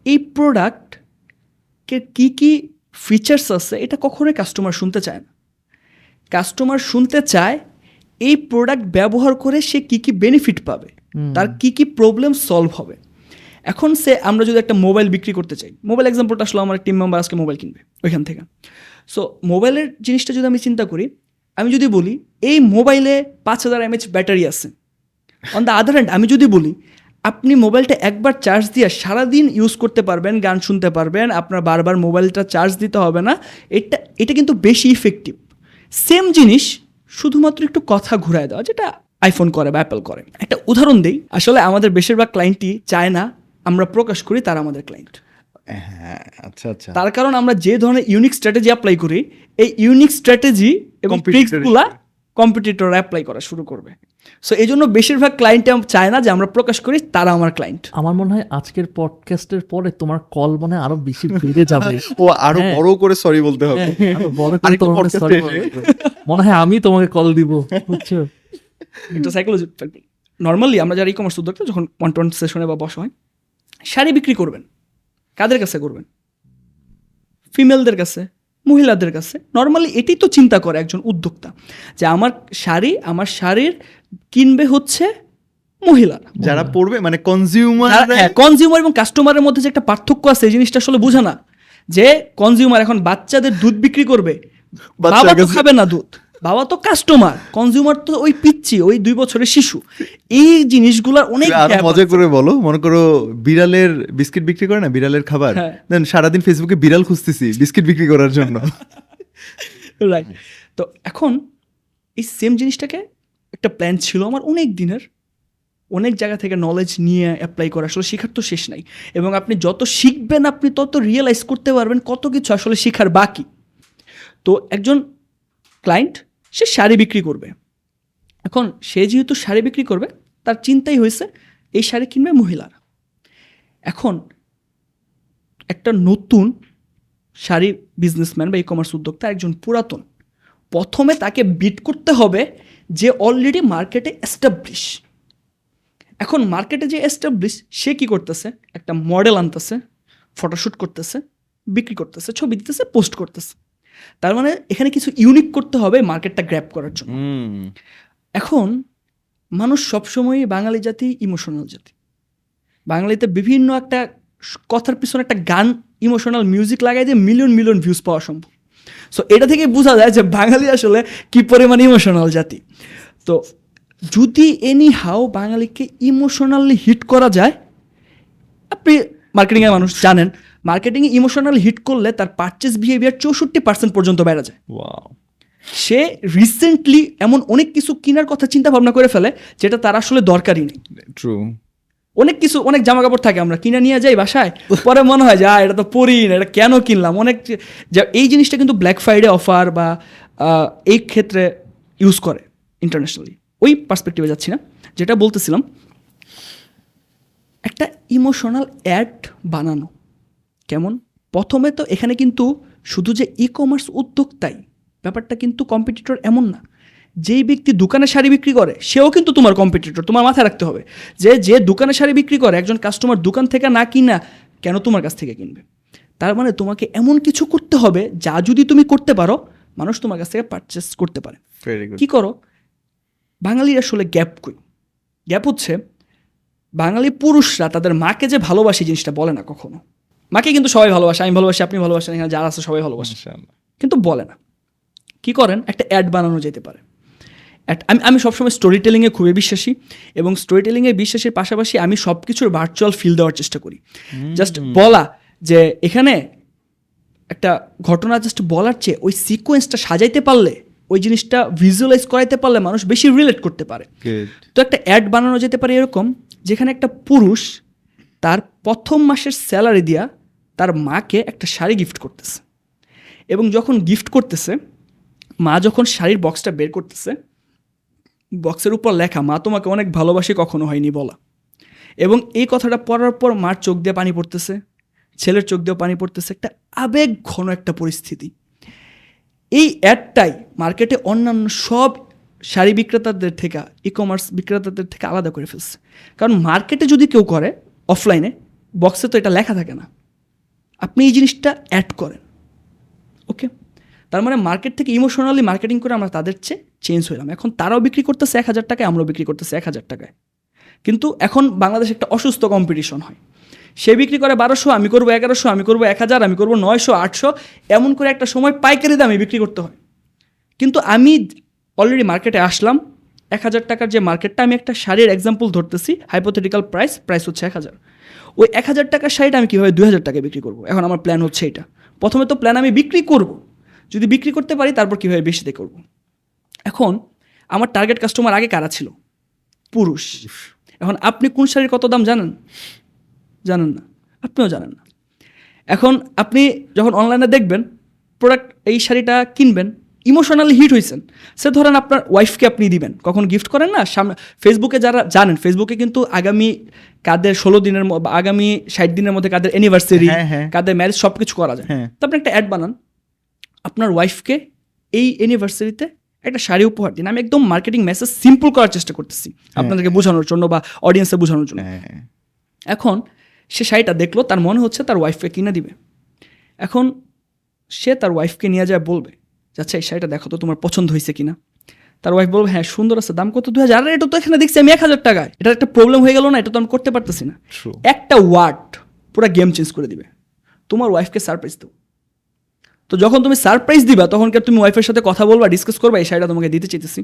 এই প্রোডাক্টের কী কী ফিচার্স আছে এটা কখনোই কাস্টমার শুনতে চায় না। কাস্টমার শুনতে চায় এই প্রোডাক্ট ব্যবহার করে সে কী কী বেনিফিট পাবে, তার কী কী প্রবলেম সলভ হবে। এখন আমরা যদি একটা মোবাইল বিক্রি করতে চাই, মোবাইল এক্সাম্পলটা আসলে আমার টিম মেম্বার আজকে মোবাইল কিনবে ওইখান থেকে। সো মোবাইলের জিনিসটা যদি আমি চিন্তা করি, আমি যদি বলি এই মোবাইলে 5000 mAh ব্যাটারি আছে, অন দ্য আদার হ্যান্ড আমি যদি বলি আপনি মোবাইলটা একবার চার্জ দিয়ে সারাদিন ইউজ করতে পারবেন, গান শুনতে পারবেন, আপনার বারবার মোবাইলটা চার্জ দিতে হবে না, এটা কিন্তু বেশি ইফেক্টিভ। সেম জিনিস শুধুমাত্র একটু কথা ঘুরায় দেওয়া, যেটা আইফোন করে বা অ্যাপেল করে। একটা উদাহরণ দেই, আসলে আমাদের বেশিরভাগ ক্লায়েন্টই চায় না আমরা প্রকাশ করি তারা আমাদের ক্লায়েন্ট। হ্যাঁ, আচ্ছা আচ্ছা। তার কারণ আমরা যে ধরনের ইউনিক স্ট্র্যাটেজি অ্যাপ্লাই করি, এই ইউনিক স্ট্র্যাটেজি এবং ট্রিক্সগুলা কম্পিটিটর অ্যাপ্লাই করা শুরু করবে। সো এই জন্য বেশিরভাগ ক্লায়েন্টে চায় না যে আমরা প্রকাশ করি তারা আমার ক্লায়েন্ট। আমার মনে হয় আজকের পডকাস্টের পরে তোমার কল মনে হয় আরো বেশি বেড়ে যাবে। ও আরো বড় করে সরি বলতে হবে, আরো বড় করে তোমাকে সরি বলতে হবে। মনে হয় আমি তোমাকে কল দিব, বুঝছো? এটা সাইকোলজি। নর্মালি আমরা যারা ই-কমার্স উদ্যোক্তা যখন 1-to-1 সেশনে বা বসা হয়, শাড়ি বিক্রি করবেন, কাদের কাছে করবেন? ফিমেলদের কাছে, মহিলাদের কাছে। নর্মালি এটাই তো চিন্তা করে একজন উদ্যোক্তা, যে আমার শাড়ির কিনবে হচ্ছে মহিলা, যারা পড়বে, মানে কনজিউমার। কনজিউমার এবং কাস্টমারের মধ্যে যে একটা পার্থক্য আছে এই জিনিসটা আসলে বোঝা না। যে কনজিউমার এখন বাচ্চাদের দুধ বিক্রি করবে, বাবা তো খাবে না দুধ, বাবা তো কাস্টমার, কনজিউমার তো ওই পিচ্চি, ওই 2 বছরের শিশু। এই জিনিসগুলোর অনেক মজা করে বলো, মনে করো বিড়ালের বিস্কিট বিক্রি করে না, বিড়ালের খাবার, দেন সারাদিন ফেসবুকে বিড়াল খুঁজতেছি বিস্কিট বিক্রি করার জন্য। রাইট। তো এখন এই সেম জিনিসটাকে একটা প্ল্যান ছিল আমার অনেক দিনের, অনেক জায়গা থেকে নলেজ নিয়ে অ্যাপ্লাই করা, আসলে শেখার তো শেষ নাই। এবং আপনি যত শিখবেন আপনি তত রিয়েলাইজ করতে পারবেন কত কিছু আসলে শেখার বাকি। তো একজন ক্লায়েন্ট সে শাড়ি বিক্রি করবে, এখন সে যেহেতু শাড়ি বিক্রি করবে তার চিন্তাই হয়েছে এই শাড়ি কিনবে মহিলারা। এখন একটা নতুন শাড়ি বিজনেসম্যান বা ই কমার্স উদ্যোক্তা, একজন পুরাতন, প্রথমে তাকে বিট করতে হবে যে অলরেডি মার্কেটে এস্টাবলিশ। এখন মার্কেটে যে এস্টাবলিশ সে কি করতেছে, একটা মডেল আনতেছে, ফটোশ্যুট করতেছে, বিক্রি করতেছে, ছবি দিতেছে, পোস্ট করতেছে। তার মানে এখানে কিছু ইউনিক করতে হবে মার্কেটটা গ্র্যাব করার জন্য। এখন মানুষ সবসময়, বাঙালি জাতি ইমোশনাল জাতি, বাঙালিতে বিভিন্ন একটা কথার পিছনে একটা গান, ইমোশনাল মিউজিক লাগাই দিয়ে মিলিয়ন মিলিয়ন ভিউজ পাওয়া সম্ভব। সো এটা থেকে বোঝা যায় যে বাঙালি আসলে কি পরিমাণ ইমোশনাল জাতি। তো যদি এনি হাও বাঙালিকে ইমোশনালি হিট করা যায়, আপনি মার্কেটিংয়ের মানুষ জানেন, মার্কেটিংয়ে ইমোশনালি হিট করলে তার পারচেস বিহেভিয়ার 64% পর্যন্ত বেড়ে যায়। সে রিসেন্টলি এমন অনেক কিছু কেনার কথা চিন্তা ভাবনা করে ফেলে যেটা তার আসলে দরকারই নেই। ট্রু। অনেক কিছু, অনেক জামা কাপড় থাকে আমরা কিনে নিয়ে যাই বাসায়, পরে মনে হয় যে এটা তো পরি না, এটা কেন কিনলাম। অনেক এই জিনিসটা কিন্তু ব্ল্যাক ফ্রাইডে অফার বা এই ক্ষেত্রে ইউজ করে ইন্টারন্যাশনালি। ওই পার্সপেক্টিভে যাচ্ছি না, যেটা বলতেছিলাম, একটা ইমোশনাল অ্যাড বানানো কেমন। প্রথমে তো এখানে কিন্তু শুধু যে ই কমার্স উদ্যোক্তাই, ব্যাপারটা কিন্তু কম্পিটিটর এমন না। যেই ব্যক্তি দোকানে শাড়ি বিক্রি করে সেও কিন্তু তোমার কম্পিটিটর। তোমার মাথায় রাখতে হবে যে দোকানে শাড়ি বিক্রি করে একজন কাস্টমার দোকান থেকে না কিনা কেন তোমার কাছ থেকে কিনবে। তার মানে তোমাকে এমন কিছু করতে হবে যা যদি তুমি করতে পারো মানুষ তোমার কাছ থেকে পারচেস করতে পারে। কি করো, বাঙালির আসলে গ্যাপ কই? গ্যাপ হচ্ছে বাঙালি পুরুষরা তাদের মাকে যে ভালোবাসে জিনিসটা বলে না কখনো। মাকে কিন্তু সবাই ভালোবাসে, আমি ভালোবাসি, আপনি ভালোবাসেন, এখানে যারা আছে সবাই ভালোবাসে, কিন্তু বলে না। কি করেন, একটা অ্যাড বানানো যেতে পারে। আমি সবসময় স্টোরি টেলিংয়ে খুবই বিশ্বাসী, এবং স্টোরি টেলিংয়ে বিশ্বাসের পাশাপাশি আমি সব কিছুর ভার্চুয়াল ফিল দেওয়ার চেষ্টা করি। জাস্ট বলা যে এখানে একটা ঘটনা জাস্ট বলার চেয়ে ওই সিকোয়েন্সটা সাজাইতে পারলে, ওই জিনিসটা ভিজুয়ালাইজ করাইতে পারলে মানুষ বেশি রিলেট করতে পারে। তো একটা অ্যাড বানানো যেতে পারে এরকম, যেখানে একটা পুরুষ তার প্রথম মাসের স্যালারি দিয়া তার মাকে একটা শাড়ি গিফট করতেছে, এবং যখন গিফট করতেছে মা যখন শাড়ির বক্সটা বের করতেছে, বক্সের উপর লেখা মা তোমাকে অনেক ভালোবাসি, কখনো হয়নি বলা। এবং এই কথাটা পড়ার পর মার চোখ দিয়ে পানি পড়তেছে, ছেলের চোখ দিয়েও পানি পড়তেছে, একটা আবেগ ঘন একটা পরিস্থিতি। এই অ্যাডটাই মার্কেটে অন্যান্য সব শাড়ি বিক্রেতাদের থেকে, ই কমার্স বিক্রেতাদের থেকে আলাদা করে ফেলছে। কারণ মার্কেটে যদি কেউ করে অফলাইনে, বক্সে তো এটা লেখা থাকে না, আপনি এই জিনিসটা অ্যাড করেন। ওকে, তার মানে মার্কেট থেকে ইমোশনালি মার্কেটিং করে আমরা তাদের চেয়ে চেঞ্জ হইলাম। এখন তারাও বিক্রি করতেছে 1000 টাকায়, আমরাও বিক্রি করতেছে 1000 টাকায়। কিন্তু এখন বাংলাদেশে একটা অসুস্থ কম্পিটিশন হয়, সে বিক্রি করে 1200, আমি করবো 1100, আমি করবো 1000, আমি করবো 900, 800, এমন করে একটা সময় পাইকারি দামে বিক্রি করতে হয়। কিন্তু আমি অলরেডি মার্কেটে আসলাম, 1000 টাকার যে মার্কেটটা, আমি একটা শাড়ির এক্সাম্পল ধরতেছি, হাইপোথেটিক্যাল প্রাইস হচ্ছে 1000। ওই 1000 টাকার শাড়িটা আমি কীভাবে 2000 টাকায় বিক্রি করবো? এখন আমার প্ল্যান হচ্ছে এটা। প্রথমে তো প্ল্যান আমি বিক্রি করব, যদি বিক্রি করতে পারি তারপর কীভাবে বেশিতে করব। এখন আমার টার্গেট কাস্টমার আগে কারা ছিল? পুরুষ। এখন আপনি কোন শাড়ির কত দাম জানেন? জানেন না, আপনিও জানেন না। এখন আপনি যখন অনলাইনে দেখবেন প্রোডাক্ট, এই শাড়িটা কিনবেন, ইমোশনালি হিট হয়েছেন, সে ধরেন আপনার ওয়াইফকে আপনি দিবেন, কখন গিফট করেন না সামনে। ফেসবুকে যারা জানেন, ফেসবুকে কিন্তু আগামী কাদের 16 দিনের বা আগামী 60 দিনের মধ্যে কাদের অ্যানিভার্সারি, কাদের ম্যারেজ সব কিছু করা যায়। তো আপনি একটা অ্যাড বানান, আপনার ওয়াইফকে এই অ্যানিভার্সারিতে একটা শাড়ি উপহার দিন। আমি একদম মার্কেটিং মেসেজ সিম্পল করার চেষ্টা করতেছি আপনাদেরকে বোঝানোর জন্য বা অডিয়েন্সে বোঝানোর জন্য। এখন সে শাড়িটা দেখলো, তার মনে হচ্ছে তার ওয়াইফকে কিনে দিবে। এখন সে তার ওয়াইফকে নিয়ে যায়, বলবে আচ্ছা এই শাড়িটা দেখো তো তোমার পছন্দ হয়েছে কিনা। তার ওয়াইফ বলবে হ্যাঁ সুন্দর আছে, দাম কত? 2000। এটা তো এখানে দেখছি আমি 1000 টাকায়। এটা একটা প্রবলেম হয়ে গেল না? এটা তো আমি করতে পারতেছি না। একটা ওয়ার্ড পুরো গেম চেঞ্জ করে দিবে। তোমার ওয়াইফকে সারপ্রাইজ দেবো। তো যখন তুমি সারপ্রাইজ দিবা তখন কি তুমি ওয়াইফের সাথে কথা বলবা, ডিসকাস করবা এই শাড়িটা তোমাকে দিতে চাইতেছি।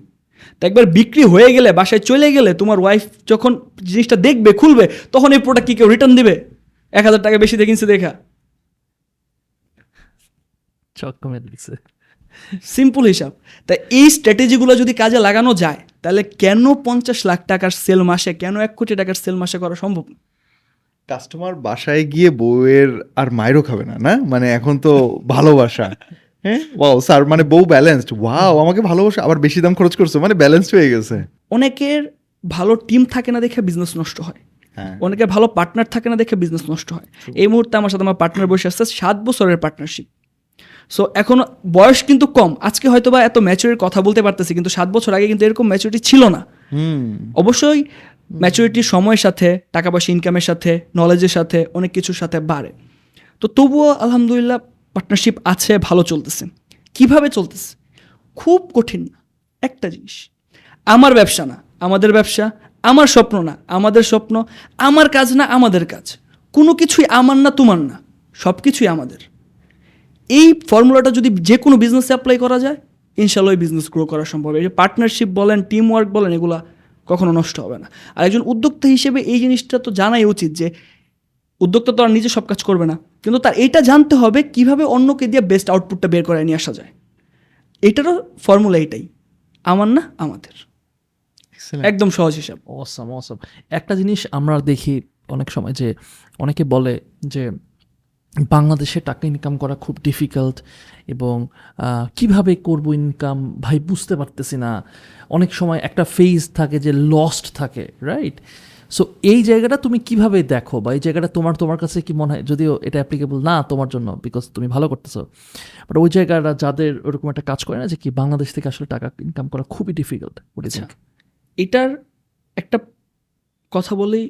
তো একবার বিক্রি হয়ে গেলে, বাসায় চলে গেলে, তোমার ওয়াইফ যখন জিনিসটা দেখবে, খুলবে, তখন এই প্রোডাক্ট কি কেউ রিটার্ন দিবে 1000 টাকা বেশি দিয়ে কিনছে দেখা? ছক্কা মেরে দিছে। সিম্পল হিসাব। তাই এই স্ট্র্যাটেজিগুলো যদি কাজে লাগানো যায় তাহলে কেন 50 লাখ টাকার সেল মাসে, কেন 1 কোটি টাকার সেল মাসে করা সম্ভব না? কাস্টমার বাসায় গিয়ে বউয়ের আর মায়েরও খাবে না, না মানে এখন তো ভালোবাসা। হ্যাঁ, ওয়াও স্যার, মানে বউ ব্যালেন্সড, ওয়াও আমাকে ভালোবাসা, আবার বেশি দাম খরচ করছো, মানে ব্যালেন্সড হয়ে গেছে। অনেকের ভালো টিম থাকে না দেখে বিজনেস নষ্ট হয়, হ্যাঁ, অনেকের ভালো পার্টনার থাকে না দেখে বিজনেস নষ্ট হয়। এই মুহূর্তে আমার সাথে আমার পার্টনার বসে আসছে 7 বছরের পার্টনারশিপ। সো এখন বয়স কিন্তু কম, আজকে হয়তো বা এত ম্যাচুরিটির কথা বলতে পারতেছি, কিন্তু 7 বছর আগে কিন্তু এরকম ম্যাচুরিটি ছিল না। অবশ্যই ম্যাচুরিটি সময়ের সাথে, টাকা পয়সা ইনকামের সাথে, নলেজের সাথে, অনেক কিছুর সাথে বাড়ে। তো তবুও আলহামদুলিল্লাহ পার্টনারশিপ আছে, ভালো চলতেছে। কিভাবে চলতেছে? খুব কঠিন না, একটা জিনিস, আমার ব্যবসা না আমাদের ব্যবসা, আমার স্বপ্ন না আমাদের স্বপ্ন, আমার কাজ না আমাদের কাজ, কোনো কিছুই আমার না তোমার না, সব কিছুই আমাদের। এই ফর্মুলাটা যদি যে কোনো বিজনেসে অ্যাপ্লাই করা যায়, ইনশাল্লাহ ওই বিজনেস গ্রো করা সম্ভব। এই যে পার্টনারশিপ বলেন, টিম ওয়ার্ক বলেন, এগুলা কখনো নষ্ট হবে না। আর একজন উদ্যোক্তা হিসেবে এই জিনিসটা তো জানাই উচিত যে উদ্যোক্তা তো আর নিজে সব কাজ করবে না, কিন্তু তার এটা জানতে হবে কিভাবে অন্যকে দিয়ে বেস্ট আউটপুটটা বের করে নিয়ে আসা যায়। এটারও ফর্মুলা এটাই, আমার না আমাদের, একদম সহজ হিসাব। Awesome awesome. একটা জিনিস আমরা দেখি অনেক সময় যে অনেকে বলে যে বাংলাদেশে টাকা ইনকাম করা খুব ডিফিকাল্ট এবং কিভাবে করব ইনকাম ভাই বুঝতে পারতেছি না। অনেক সময় একটা ফেজ থাকে যে লস্ট থাকে, রাইট? সো এই জায়গাটা তুমি কিভাবে দেখো, বা এই জায়গাটা তোমার কাছে কি মনে হয়, যদিও এটা অ্যাপ্লিকেবল না তোমার জন্য বিকজ তুমি ভালো করতেছো, বাট ওই জায়গাটা যাদের ওরকম একটা কাজ করে না যে কি বাংলাদেশ থেকে আসলে টাকা ইনকাম করা খুবই ডিফিকাল্ট, এটার একটা কথা বলেই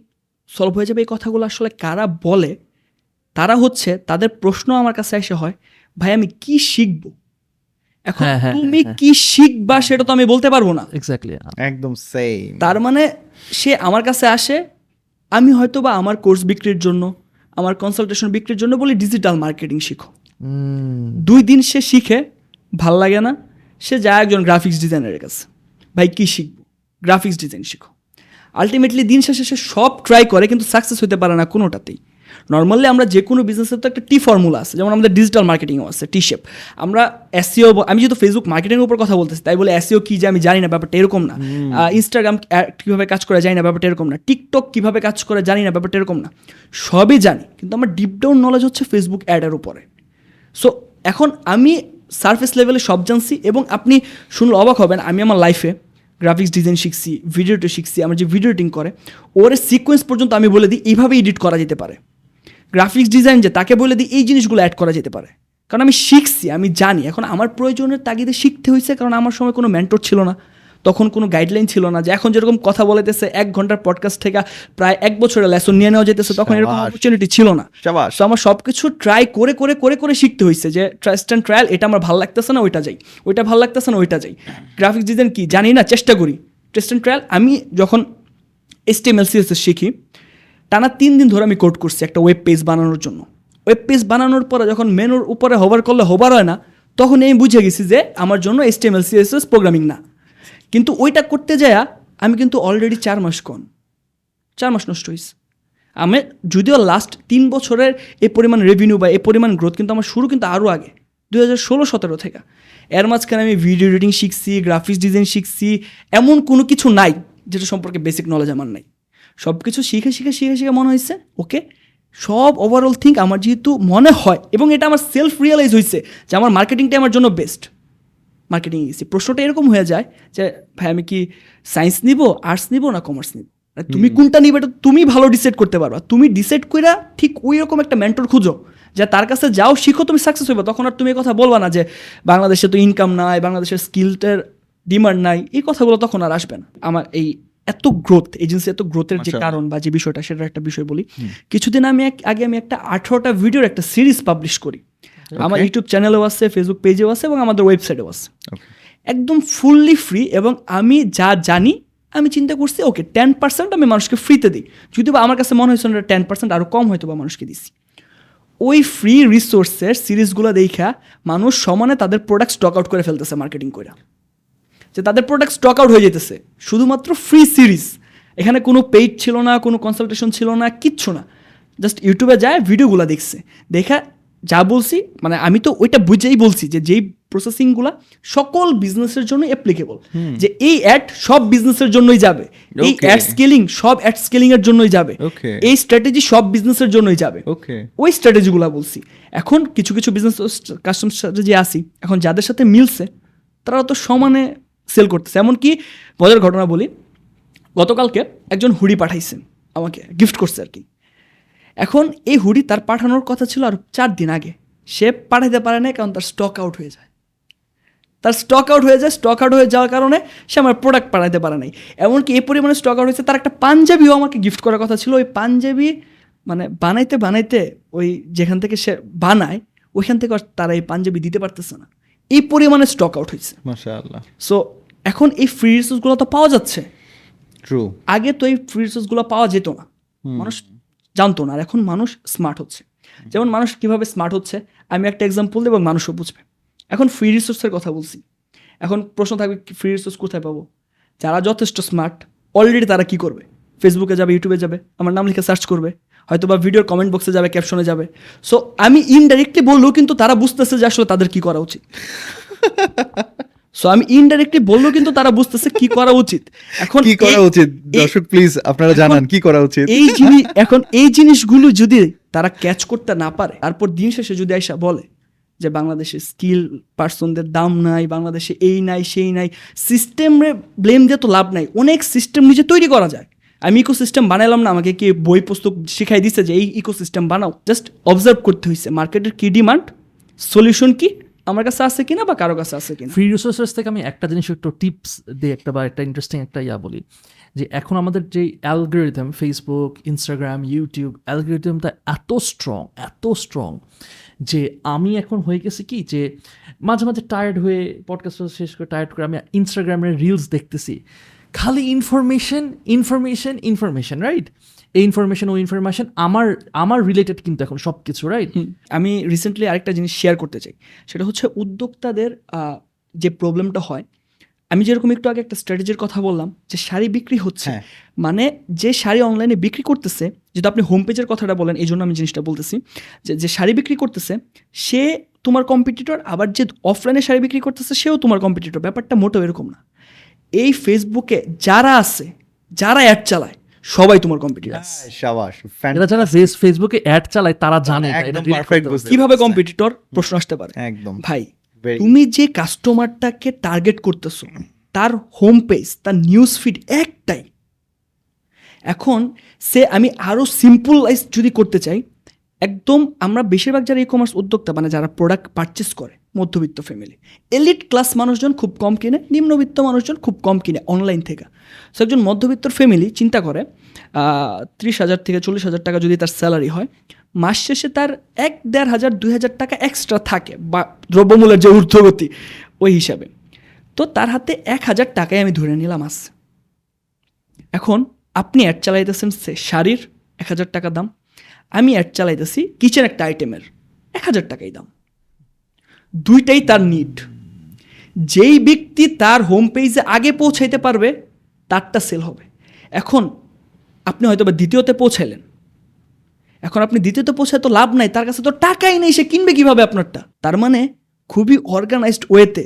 সলভ হয়ে যাবে। এই কথাগুলো আসলে কারা বলে, তারা হচ্ছে, তাদের প্রশ্ন আমার কাছে এসে হয়, ভাই আমি কি শিখবো? এখন তুমি কি শিখবা সেটা তো আমি বলতে পারবো না। এক্স্যাক্টলি, একদম সেম। তার মানে সে আমার কাছে আসে, আমি হয়তো বা আমার কোর্স বিক্রির জন্য, আমার কনসালটেশন বিক্রির জন্য বলি ডিজিটাল মার্কেটিং শিখো। 2 দিন সে শিখে, ভাল লাগে না, সে যায় একজন গ্রাফিক্স ডিজাইনারের কাছে, ভাই কি শিখবো? গ্রাফিক্স ডিজাইন শিখো। আলটিমেটলি দিন শেষে সে সব ট্রাই করে কিন্তু সাকসেস হতে পারে না কোনোটাতেই। নর্মালি আমরা যে কোনো বিজনেসের তো একটা টি ফর্মুলা আছে, যেমন আমাদের ডিজিটাল মার্কেটিংও আছে টি শেপ। আমরা এসইও, আমি যেহেতু ফেসবুক মার্কেটিংয়ের উপর কথা বলতেছি তাই বলে এসইও কী যে আমি জানি না, ব্যাপারটা এরকম না। ইনস্টাগ্রাম কীভাবে কাজ করে জানি না, ব্যাপারটা এরকম না। টিকটক কীভাবে কাজ করে জানি না, ব্যাপারটা এরকম না। সবই জানি, কিন্তু আমার ডিপ ডাউন নলেজ হচ্ছে ফেসবুক অ্যাডের উপরে। সো এখন আমি সারফেস লেভেলে সব জানছি, এবং আপনি শুনলে অবাক হবেন, আমি আমার লাইফে গ্রাফিক্স ডিজাইন শিখছি, ভিডিও এডিট শিখছি। আমার যে ভিডিও এডিটিং করে ওর সিকোয়েন্স পর্যন্ত আমি বলে দিই এইভাবে এডিট করা যেতে পারে। গ্রাফিক্স ডিজাইন যে তাকে বলে দিই এই জিনিসগুলো অ্যাড করা যেতে পারে, কারণ আমি শিখছি, আমি জানি। এখন আমার প্রয়োজনের তাগিদে শিখতে হয়েছে, কারণ আমার সময় কোনো মেন্টর ছিল না, তখন কোনো গাইডলাইন ছিল না যে এখন যেরকম কথা বলেতেছে 1 ঘন্টার পডকাস্ট থেকে প্রায় 1 বছরের লেসন নিয়ে নেওয়া যেতেছে, তখন এরকম অপরচুনিটি ছিল না। তো আমার সব কিছু ট্রাই করে করে করে করে শিখতে হয়েছে যে ট্রাস্ট অ্যান্ড ট্রায়াল, এটা আমার ভালো লাগতেছে না ওইটা যাই, ওইটা ভালো লাগতেছে না ওইটা যাই। গ্রাফিক্স ডিজাইন কি জানি না, চেষ্টা করি, ট্রাস্ট অ্যান্ড ট্রায়াল। আমি যখন HTML CSS শিখি, টানা 3 দিন ধরে আমি কোড করছি একটা ওয়েব পেজ বানানোর জন্য। ওয়েব পেজ বানানোর পরে যখন মেনুর উপরে হোভার করলে হোভার হয় না, তখন আমি বুঝে গেছি যে আমার জন্য HTML CSS প্রোগ্রামিং না। কিন্তু ওইটা করতে যায় আমি কিন্তু অলরেডি 4 মাস নষ্ট হয়েছে। আমি যদিও লাস্ট 3 বছরের এই পরিমাণ রেভিনিউ বা এই পরিমাণ গ্রোথ কিন্তু আমার শুরু কিন্তু আরও আগে 2016-17 থেকে। এর মাঝখানে আমি ভিডিও এডিটিং শিখছি, গ্রাফিক্স ডিজাইন শিখছি, এমন কোনো কিছু নাই যেটা সম্পর্কে বেসিক নলেজ আমার নাই। সব কিছু শিখে শিখে শিখে শিখে মনে হয়েছে ওকে সব ওভারঅল থিঙ্ক আমার যেহেতু মনে হয়, এবং এটা আমার সেলফ রিয়েলাইজ হয়েছে যে আমার মার্কেটিংটা আমার জন্য বেস্ট। মার্কেটিং গেছি, প্রশ্নটা এরকম হয়ে যায় যে ভাই আমি কি সায়েন্স নিব, আর্টস নিব না কমার্স নিব? তুমি কোনটা নিবে এটা তুমি ভালো ডিসাইড করতে পারবা। তুমি ডিসাইড করে ঠিক ওই রকম একটা মেন্টর খুঁজো, যে তার কাছে যাও, শিখো, তুমি সাকসেস হইবা। তখন আর তুমি এই কথা বলবা না যে বাংলাদেশে তো ইনকাম নাই, বাংলাদেশের স্কিলটার ডিমান্ড নাই, এই কথাগুলো তখন আর আসবে না। আমার এই এত গ্রোথ, এজেন্সি এত গ্রোথের যে কারণ বা যে বিষয়টা, সেটার একটা বিষয় বলি। কিছুদিন আগে আমি একটা 18টা ভিডিওর একটা সিরিজ পাবলিশ করি। আমার ইউটিউব চ্যানেলেও আছে, ফেসবুক পেজেও আছে, এবং আমাদের ওয়েবসাইটেও আছে, একদম ফুললি ফ্রি। এবং আমি যা জানি আমি চিন্তা করছি ওকে 10% আমি মানুষকে ফ্রিতে দিই, যদিও বা আমার কাছে মনে হয়েছে 10% আরও কম হয়তো বা মানুষকে দিছি। ওই ফ্রি রিসোর্সের সিরিজগুলো দেখা মানুষ সমানে তাদের প্রোডাক্ট স্টক আউট করে ফেলতেছে মার্কেটিং করে, যে তাদের প্রোডাক্ট স্টক আউট হয়ে যেতেছে শুধুমাত্র ফ্রি সিরিজ। এখানে কোনো পেইড ছিল না, কোনো কনসালটেশন ছিল না, কিচ্ছু না, জাস্ট ইউটিউবে যায় ভিডিওগুলো দেখছে, দেখা যা বলছি মানে আমি তো ওইটা বুঝেই বলছি যে যেই প্রসেসিংগুলো সকল বিজনেসের জন্য অ্যাপ্লিকেবল, যে এই অ্যাড সব বিজনেসের জন্যই যাবে, এই Okay. অ্যাড স্কেলিং সব অ্যাড স্কেলিং এর জন্যই যাবে, Okay. এই স্ট্র্যাটেজি সব বিজনেসের জন্যই যাবে, ওকে ওই স্ট্র্যাটেজিগুলো বলছি। এখন কিছু কিছু বিজনেস কাস্টমার স্ট্র্যাটেজি আসি, এখন যাদের সাথে মিলছে তারা তো সমানে সেল করতেছে। এমনকি মজার ঘটনা বলি, গতকালকে একজন হুডি পাঠাইছেন আমাকে, গিফট করছে আর কি। এখন এই হুডি তার পাঠানোর কথা ছিল আর 4 দিন আগে, সে পাঠাইতে পারে না কারণ তার স্টক আউট হয়ে যায়। স্টক আউট হয়ে যাওয়ার কারণে সে আমার প্রোডাক্ট পাঠাইতে পারে নাই। এমনকি এই পরিমাণে স্টক আউট হয়েছে, তার একটা পাঞ্জাবিও আমাকে গিফট করার কথা ছিল। ওই পাঞ্জাবি মানে বানাইতে ওই যেখান থেকে সে বানায় ওইখান থেকে আর তারা এই পাঞ্জাবি দিতে পারতেছে না, এই পরিমাণে স্টক আউট হয়েছে। মাশাআল্লাহ, সো এখন এই ফ্রি রিসোর্সগুলো তো পাওয়া যাচ্ছে, ট্রু। আগে তো এই ফ্রি রিসোর্সগুলো পাওয়া যেত না, মানুষ জানতো না। আর এখন মানুষ স্মার্ট হচ্ছে। যেমন মানুষ কিভাবে স্মার্ট হচ্ছে আমি একটা এক্সাম্পল দেব, মানুষও বুঝবে। এখন ফ্রি রিসোর্সের কথা বলছি, এখন প্রশ্ন থাকবে ফ্রি রিসোর্স কোথায় পাবো? যারা যথেষ্ট স্মার্ট অলরেডি তারা কি করবে? ফেসবুকে যাবে, ইউটিউবে যাবে, আমার নাম লিখে সার্চ করবে, হয়তো বা ভিডিওর কমেন্ট বক্সে যাবে, ক্যাপশনে যাবে। সো আমি ইনডাইরেক্টলি বললেও কিন্তু তারা বুঝতেছে যে আসলে তাদের কি করা উচিত। সো আমি ইনডাইরেক্টলি বললেও কিন্তু তারা বুঝতেছে কি করা উচিত। এখন কি করা উচিত এই- দর্শক প্লিজ আপনারা জানান কি করা উচিত। এই জিনিসগুলো যদি তারা ক্যাচ করতে না পারে, তারপর দিন শেষে যদি আইসা বলে যে বাংলাদেশে স্কিল পার্সনদের দাম নাই, বাংলাদেশে এই নাই সেই নাই, সিস্টেমে ব্লেম দিয়ে তো লাভ নাই। অনেক সিস্টেম নিজে তৈরি করা যায়। আমি ইকোসিস্টেম বানাইলাম না, আমাকে কি বই পুস্তক শিখাই দিচ্ছে যে এই ইকোসিস্টেম বানাও? জাস্ট অবজার্ভ করতে হয়েছে মার্কেটের কি ডিমান্ড, সলিউশন কি আমার কাছে আছে কিনা বা কারো কাছে আছে কিনা। ফ্রি রিসোর্সেস থেকে আমি একটা জিনিস একটু টিপস দিই, একটা ইন্টারেস্টিং একটা বলি, যে এখন আমাদের যে অ্যালগোরিদম, ফেসবুক, ইনস্টাগ্রাম, ইউটিউব, অ্যালগোরিদমটা এত স্ট্রং যে আমি এখন হয়ে গেছি কি, যে মাঝে মাঝে টায়ার্ড হয়ে পডকাস্ট শেষ করে টায়ার্ড করে আমি ইনস্টাগ্রামের রিলস দেখতেছি, খালি ইনফরমেশন, রাইট? এই ইনফরমেশন আমার রিলেটেড কিন্তু এখন সব কিছু, রাইট? আমি রিসেন্টলি আরেকটা জিনিস শেয়ার করতে চাই, সেটা হচ্ছে উদ্যোক্তাদের যে প্রবলেমটা হয়। আমি যেরকম একটু আগে একটা স্ট্র্যাটেজির কথা বললাম যে শাড়ি বিক্রি হচ্ছে, হ্যাঁ। মানে যে শাড়ি অনলাইনে বিক্রি করতেছে, যেহেতু আপনি হোম পেজের কথাটা বলেন এই জন্য আমি জিনিসটা বলতেছি, যে শাড়ি বিক্রি করতেছে সে তোমার কম্পিটিটর, আবার যে অফলাইনে শাড়ি বিক্রি করতেছে সেও তোমার কম্পিটিটর। ব্যাপারটা মোটেও এরকম না। এই ফেসবুকে যারা আছে, যারা অ্যাড চালায়, সবাই তোমার কম্পিটিটর। শাবাশ, এরা যারা ফেসবুকে অ্যাড চালায় তারা জানে এটা, একদম relate perfect করতে বুঝতে হবে। কিভাবে কম্পিটিটর প্রশ্ন আসতে পারে? একদম ভাই Very- তুমি যে কাস্টমারটাকে টার্গেট করতেছো তার হোম পেজ, তার নিউজ ফিড একটাই। এখন আমি আরও সিম্পলাইজ যদি করতে চাই, একদম আমরা বেশিরভাগ যারা ই কমার্স উদ্যোক্তা মানে যারা প্রোডাক্ট পারচেস করে মধ্যবিত্ত ফ্যামিলি, এলিট ক্লাস মানুষজন খুব কম কিনে, নিম্নবিত্ত মানুষজন খুব কম কিনে অনলাইন থেকে। সো একজন মধ্যবিত্তর ফ্যামিলি চিন্তা করে 30,000 থেকে 40,000 টাকা যদি তার স্যালারি হয়, মাস শেষে তার 1,500 2,000 টাকা এক্সট্রা থাকে বা দ্রব্যমূল্যের যে ঊর্ধ্বগতি ওই হিসাবে। তো তার হাতে 1,000 টাকায় আমি ধরে নিলাম আছে। এখন আপনি অ্যাড চালাইতেছেন শাড়ির 1,000 টাকা দাম, আমি অ্যাড চালাইতেছি কিচেন একটা আইটেমের 1,000 টাকাই দাম। দুইটাই তার নিড। যেই ব্যক্তি তার হোম পেজে আগে পৌঁছাইতে পারবে তারটা সেল হবে। এখন আপনি হয়তো বা দ্বিতীয়তে পৌঁছাইলেন, এখন আপনি দ্বিতীয়তে পৌঁছায় তো লাভ নাই, তার কাছে তো টাকাই নেই, সে কিনবে কিভাবে আপনারটা? তার মানে খুবই অর্গানাইজড ওয়েতে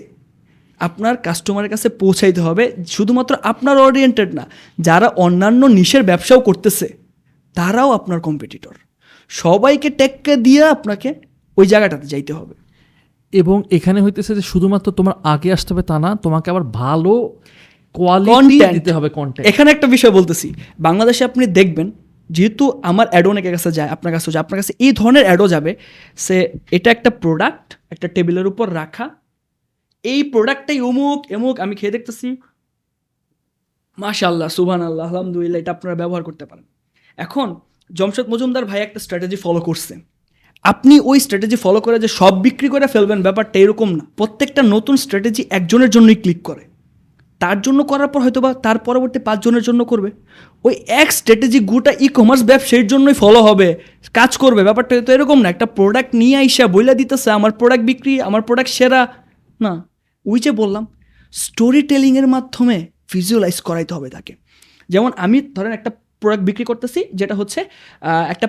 আপনার কাস্টমারের কাছে পৌঁছাইতে হবে। শুধুমাত্র আপনার ওরিয়েন্টেড না, যারা অন্যান্য নিশের ব্যবসাও করতেছে তারাও আপনার কম্পিটিটর। সবাইকে টেক্কা দিয়ে আপনাকে ওই জায়গাটাতে যাইতে হবে। এবং এখানে হইতেছে যে শুধুমাত্র তোমার আগে আসতে হবে তা না, তোমাকে আবার ভালো কোয়ালিটি Content। দিতে হবে, কন্টেন্ট। এখানে একটা বিষয় বলতেছি, বাংলাদেশে আপনি দেখবেন যেহেতু আমার অ্যাড অনেকের কাছে যায়, আপনার কাছে যায়, আপনার কাছে এই ধরনের অ্যাডও যাবে। এটা একটা প্রোডাক্ট একটা টেবিলের উপর রাখা, এই প্রোডাক্টটাই অমুক এমুক, আমি খেয়ে দেখতেছি, মাশাআল্লাহ সুবহানাল্লাহ আলহামদুলিল্লাহ, এটা আপনারা ব্যবহার করতে পারেন। এখন জমশেদ মজুমদার ভাই একটা স্ট্র্যাটেজি ফলো করছে, আপনি ওই স্ট্র্যাটেজি ফলো করে যে সব বিক্রি করে ফেলবেন ব্যাপারটা এরকম না। প্রত্যেকটা নতুন স্ট্র্যাটেজি একজনের জন্যই ক্লিক করে, তার জন্য করার পর হয়তো বা তার পরবর্তী 5 জনের জন্য করবে। ওই এক স্ট্র্যাটেজি গোটা ই কমার্স ব্যবসায়ীর জন্যই ফলো হবে, কাজ করবে। ব্যাপারটা তো এরকম না একটা প্রোডাক্ট নিয়ে আইসা বইলা দিতেছে আমার প্রোডাক্ট বিক্রি, আমার প্রোডাক্ট সেরা না। ওই যে বললাম স্টোরি টেলিংয়ের মাধ্যমে ভিজুয়ালাইজ করাইতে হবে তাকে। যেমন আমি ধরেন একটা প্রোডাক্ট বিক্রি করতেছি যেটা হচ্ছে একটা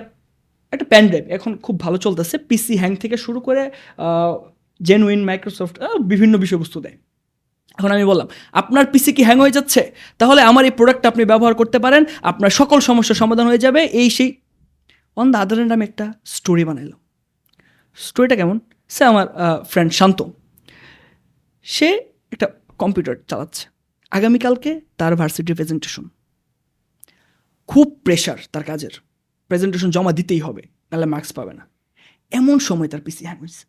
একটা প্যান ড্রাইভ এখন খুব ভালো চলতেছে, পিসি হ্যাং থেকে শুরু করে জেনুইন মাইক্রোসফট বিভিন্ন বিষয়বস্তু দেয়। এখন আমি বললাম আপনার পিসি কি হ্যাং হয়ে যাচ্ছে, তাহলে আমার এই প্রোডাক্টটা আপনি ব্যবহার করতে পারেন, আপনার সকল সমস্যার সমাধান হয়ে যাবে এই সেই। অন দ্য আদার হ্যান্ড আমি একটা স্টোরি বানাইলাম। স্টোরিটা কেমন? সে আমার ফ্রেন্ড শান্ত, সে একটা কম্পিউটার চালাচ্ছে, আগামীকালকে তার ভার্সিটির প্রেজেন্টেশন, খুব প্রেশার তার কাজের, প্রেজেন্টেশন জমা দিতেই হবে, নাহলে মার্কস পাবে না। এমন সময় তার পিসি হ্যাং হয়েছে,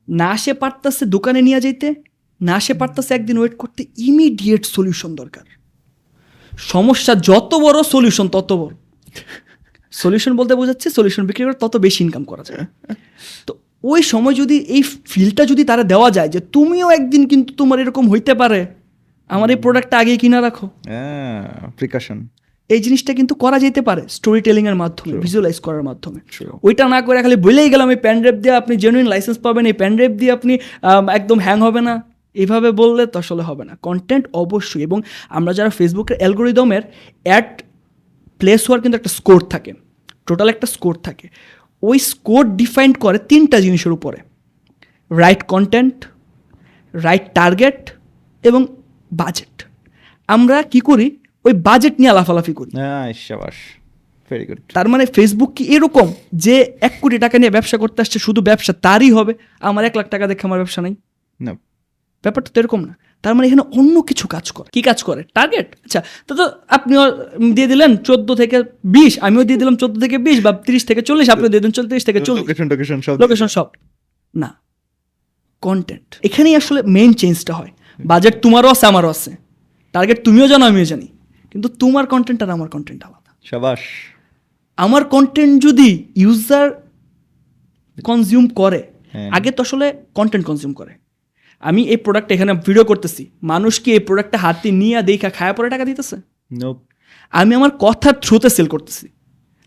না সে পারতেছে দোকানে নিয়ে যেতে, না সে পারতেছে একদিন ওয়েট করতে, ইমিডিয়েট সলিউশন দরকার। সমস্যা যত বড় সলিউশন তত বড়। সলিউশন বলতে বোঝাচ্ছে সলিউশন বিক্রি করে তত বেশি ইনকাম করা যায়। তো ওই সময় যদি এই ফিলটা যদি তারা দেওয়া যায় যে তুমিও একদিন কিন্তু তোমার এরকম হইতে পারে, আমার এই প্রোডাক্টটা আগেই কিনা রাখো, প্রিকশন, এই জিনিসটা কিন্তু করা যেতে পারে স্টোরি টেলিং এর মাধ্যমে, ভিজুয়ালাইজ করার মাধ্যমে। ওইটা না করে খালি বলেই গেলাম এই প্যান ড্রাইভ দিয়ে আপনি জেনুইন লাইসেন্স পাবেন, এই প্যান ড্রাইভ দিয়ে আপনি একদম হ্যাং হবে না, এইভাবে বললে তো আসলে হবে না। কন্টেন্ট অবশ্যই, এবং আমরা যারা ফেসবুকের অ্যালগোরিদমের অ্যাড প্লেস হওয়ার কিন্তু একটা স্কোর থাকে, টোটাল একটা স্কোর থাকে। ওই স্কোর ডিফাইন করে 3টা জিনিসের উপরে: রাইট কন্টেন্ট, রাইট টার্গেট এবং বাজেট। আমরা কি করি, ওই বাজেট নিয়ে লাফালাফি করি। শাবাশ, ভেরি গুড। তার মানে ফেসবুক কি এরকম যে 1 কোটি টাকা নিয়ে ব্যবসা করতে আসছে, শুধু ব্যবসা তারই হবে, আমার 1 লাখ টাকা দেখে আমার ব্যবসা নাই? না, ব্যাপারটা তো এরকম না। তার মানে এখানে অন্য কিছু কাজ করে। কি কাজ করে? টার্গেট। আচ্ছা, তো আপনিও দিয়ে দিলেন 14 থেকে 20, আমিও দিয়ে দিলাম 14 থেকে 20 বা 30 থেকে 40, আপনিও দিয়ে দিন 30 থেকে 40, লোকেশন সব না, কন্টেন্ট। এখানেই আসলে মেইন চেঞ্জটা হয়। বাজেট তোমারও আছে আমারও আছে, টার্গেট তুমিও জানো আমিও জানি, কিন্তু তোমার কন্টেন্ট আর আমার কন্টেন্ট আলাদা। শাবাশ। আমার কন্টেন্ট যদি ইউজার কনজিউম করে, আগে তো আসলে কন্টেন্ট কনজিউম করে। আমি এই প্রোডাক্ট এখানে ভিডিও করতেছি, মানুষ কি এই প্রোডাক্টটা হাতে নিয়ে দেখা খায়া পরে টাকা দিতেছে? আমি আমার কথার থ্রুতে সেল করতেছি,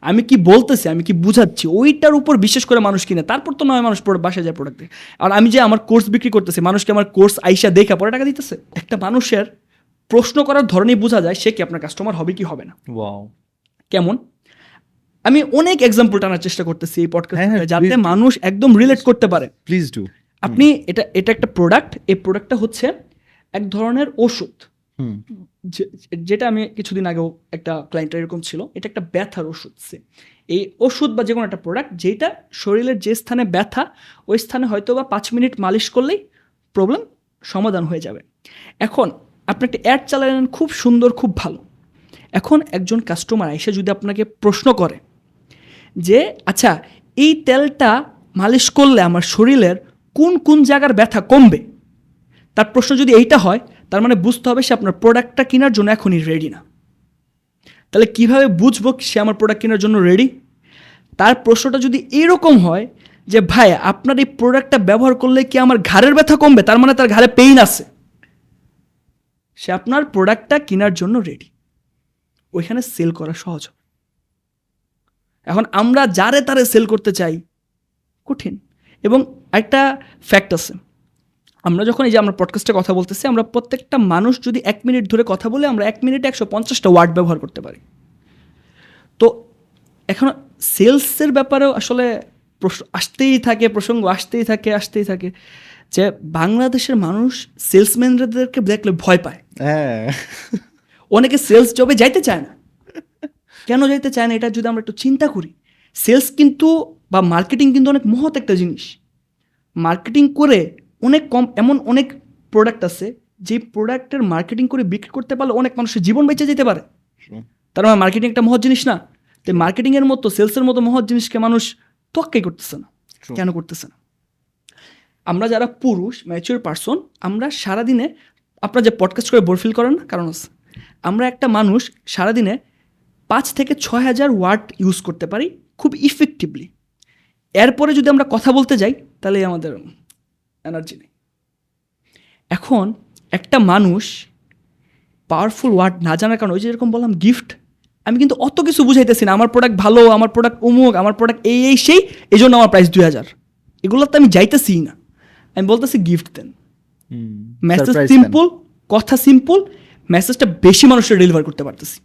আমি কি বলতেছি, আমি কি বুঝাচ্ছি, ওইটার উপর বিশেষ করে মানুষ কিনে, তারপর তো নয় মানুষ বাসায় যায় প্রোডাক্ট দেখে। আর আমি যে আমার কোর্স বিক্রি করতেছি, মানুষকে আমার কোর্স আইসা দেখা পরে টাকা দিতেছে। একটা মানুষের প্রশ্ন করার ধরনেই বোঝা যায় সে কি আপনার কাস্টমার হবে কি হবে না। কেমন? আমি অনেক এক্সাম্পল টানার চেষ্টা করতেছি এই পডকাস্টে, যাতে মানুষ একদম রিলেট করতে পারে। Please do. আপনি এটা একটা প্রোডাক্ট, এই প্রোডাক্টটা হচ্ছে এক ধরনের ওষুধ, যেটা আমি কিছুদিন আগেও একটা ক্লায়েন্টের এরকম ছিল, এটা একটা ব্যথার ওষুধ। এই ওষুধ বা যে কোনো একটা প্রোডাক্ট যেটা শরীরের যে স্থানে ব্যথা, ওই স্থানে হয়তো বা 5 মিনিট মালিশ করলেই প্রবলেম সমাধান হয়ে যাবে। এখন আপনি একটা অ্যাড চালালেন, খুব সুন্দর, খুব ভালো। এখন একজন কাস্টমার এসে যদি আপনাকে প্রশ্ন করে যে আচ্ছা এই তেলটা মালিশ করলে আমার শরীরের কোন কোন জায়গার ব্যথা কমবে, তার প্রশ্ন যদি এইটা হয়, তার মানে বুঝতে হবে সে আপনার প্রোডাক্টটা কেনার জন্য এখনই রেডি না। তাহলে কিভাবে বুঝবো সে আমার প্রোডাক্ট কেনার জন্য রেডি? তার প্রশ্নটা যদি এরকম হয় যে ভাই আপনার এই প্রোডাক্টটা ব্যবহার করলে কি আমার ঘাড়ের ব্যথা কমবে, তার মানে তার ঘাড়ে পেইন আছে, সে আপনার প্রোডাক্টটা কেনার জন্য রেডি। ওইখানে সেল করা সহজ। এখন আমরা যারে তারে সেল করতে চাই, কঠিন। এবং একটা ফ্যাক্ট আছে, আমরা যখন এই যে আমরা পডকাস্টে কথা বলতেছি, আমরা প্রত্যেকটা মানুষ যদি 1 মিনিট ধরে কথা বলে, আমরা 1 মিনিটে 150টা ওয়ার্ড ব্যবহার করতে পারি। তো এখন সেলসের ব্যাপারেও আসলে প্রসঙ্গ আসতেই থাকে যে বাংলাদেশের মানুষ সেলসম্যানদেরকে দেখলে ভয় পায়। অনেকে সেলস জবে যাইতে চায় না। কেন যাইতে চায় না, এটা যদি আমরা একটু চিন্তা করি, সেলস কিন্তু বা মার্কেটিং কিন্তু অনেক মহৎ একটা জিনিস। মার্কেটিং করে এমন অনেক প্রোডাক্ট আছে যে প্রোডাক্টের মার্কেটিং করে বিক্রি করতে পারলে অনেক মানুষের জীবন বেঁচে যেতে পারে। তার মানে মার্কেটিং একটা মহৎ জিনিস না? তো মার্কেটিংয়ের মতো সেলসের মতো মহৎ জিনিসকে মানুষ তোয়াক্কাই করতেছে না। কেন করতেছে না? আমরা যারা পুরুষ ম্যাচিউর পারসন, আমরা সারাদিনে, আপনারা যে পডকাস্ট করে বোর ফিল করেন না, কারণ আছে, আমরা একটা মানুষ সারাদিনে 5 থেকে 6 হাজার ওয়ার্ড ইউজ করতে পারি খুব ইফেক্টিভলি। এরপরে যদি আমরা কথা বলতে যাই তাহলে আমাদের এনার্জি নেই। এখন একটা মানুষ পাওয়ারফুল ওয়ার্ড না জানার কারণে, ওই যে এরকম বললাম গিফট, আমি কিন্তু অত কিছু বুঝাইতেছি না, আমার প্রোডাক্ট ভালো, আমার প্রোডাক্ট অমুক, আমার প্রোডাক্ট এই সেই, এই জন্য আমার প্রাইস 2000, এগুলো তো আমি যাইতেছি না। আমি বলতেছি গিফট দেন, মেসেজ সিম্পল, কথা সিম্পল, মেসেজটা বেশি মানুষের ডেলিভার করতে পারতেছি।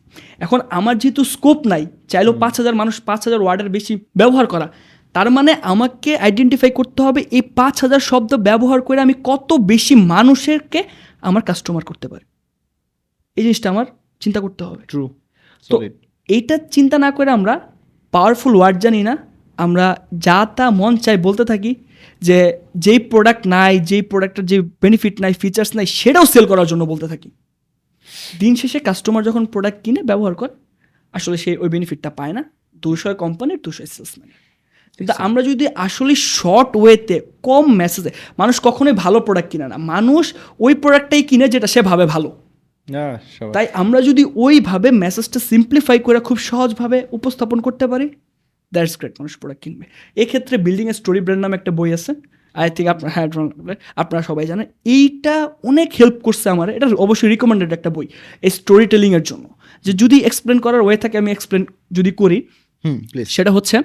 এখন আমার যেহেতু স্কোপ নাই, চাইলেও 5,000 মানুষ 5,000 ওয়ার্ডের বেশি ব্যবহার করা, তার মানে আমাকে আইডেন্টিফাই করতে হবে এই 5,000 শব্দ ব্যবহার করে আমি কত বেশি মানুষেরকে আমার কাস্টমার করতে পারি। এই জিনিসটা আমার চিন্তা করতে হবে। ট্রু। তো এইটা চিন্তা না করে আমরা পাওয়ারফুল ওয়ার্ড জানি না, আমরা যা তা মন চাই বলতে থাকি, যে যেই প্রোডাক্ট নাই, যেই প্রোডাক্টের যে বেনিফিট নাই, ফিচার্স নাই, সেটাও সেল করার জন্য বলতে থাকি। দিন শেষে কাস্টমার যখন প্রোডাক্ট কিনে ব্যবহার করে, আসলে সে ওই বেনিফিটটা পায় না। 200 কোম্পানির 200 সেলসম্যান। কিন্তু আমরা যদি আসলে শর্ট ওয়েতে কম মেসেজে, মানুষ কখনোই ভালো প্রোডাক্ট কিনে না, মানুষ ওই প্রোডাক্টটাই কিনে যেটা সে ভাবে ভালো। তাই আমরা যদি ওইভাবে মেসেজটা সিম্পলিফাই করে খুব সহজভাবে উপস্থাপন করতে পারি, দ্যাটস গ্রেট, মানুষ প্রোডাক্ট কিনবে। এক্ষেত্রে বিল্ডিং এ স্টোরি ব্র্যান্ড নামে একটা বই আছে, আই থিঙ্ক আপনারা সবাই জানেন। এইটা অনেক হেল্প করছে আমার, এটা অবশ্যই রিকমেন্ডেড একটা বই এই স্টোরি টেলিংয়ের জন্য। যে যদি এক্সপ্লেন করার ওয়ে থাকে, আমি এক্সপ্লেন যদি করি, সেটা হচ্ছে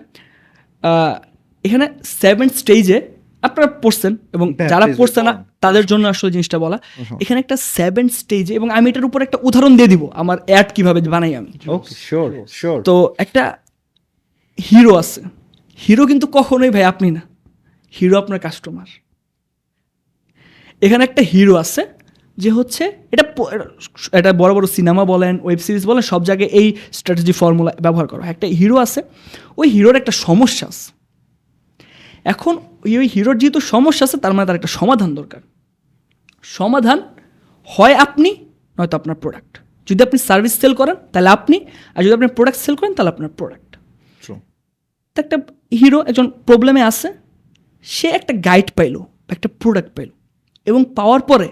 এখানে 7 স্টেজে আপনারা পড়ছেন, এবং যারা পড়ছে না তাদের জন্য আসলে জিনিসটা বলা। এখানে একটা 7 স্টেজে, এবং আমি এটার উপর একটা উদাহরণ দিয়ে দিব আমার অ্যাড কিভাবে বানাই আমি। তো একটা হিরো আছে, হিরো কিন্তু কখনোই ভাই আপনি না, হিরো আপনার কাস্টমার। এখানে একটা হিরো আছে যে হচ্ছে এটা বড় বড় সিনেমা বলেন, ওয়েব সিরিজ বলেন, সব জায়গায় এই স্ট্র্যাটেজি ফর্মুলা ব্যবহার করা হয়। একটা হিরো আছে, ওই হিরোর একটা সমস্যা আছে। এখন ওই হিরোর যেহেতু সমস্যা আছে, তার মানে তার একটা সমাধান দরকার। সমাধান হয় আপনি, নয়তো আপনার প্রোডাক্ট। যদি আপনি সার্ভিস সেল করেন তাহলে আপনি, আর যদি আপনি প্রোডাক্ট সেল করেন তাহলে আপনার প্রোডাক্ট। তো একটা হিরো একজন প্রবলেমে আছে, সে একটা গাইড পাইলো, একটা প্রোডাক্ট পাইলো, এবং পাওয়ার পরে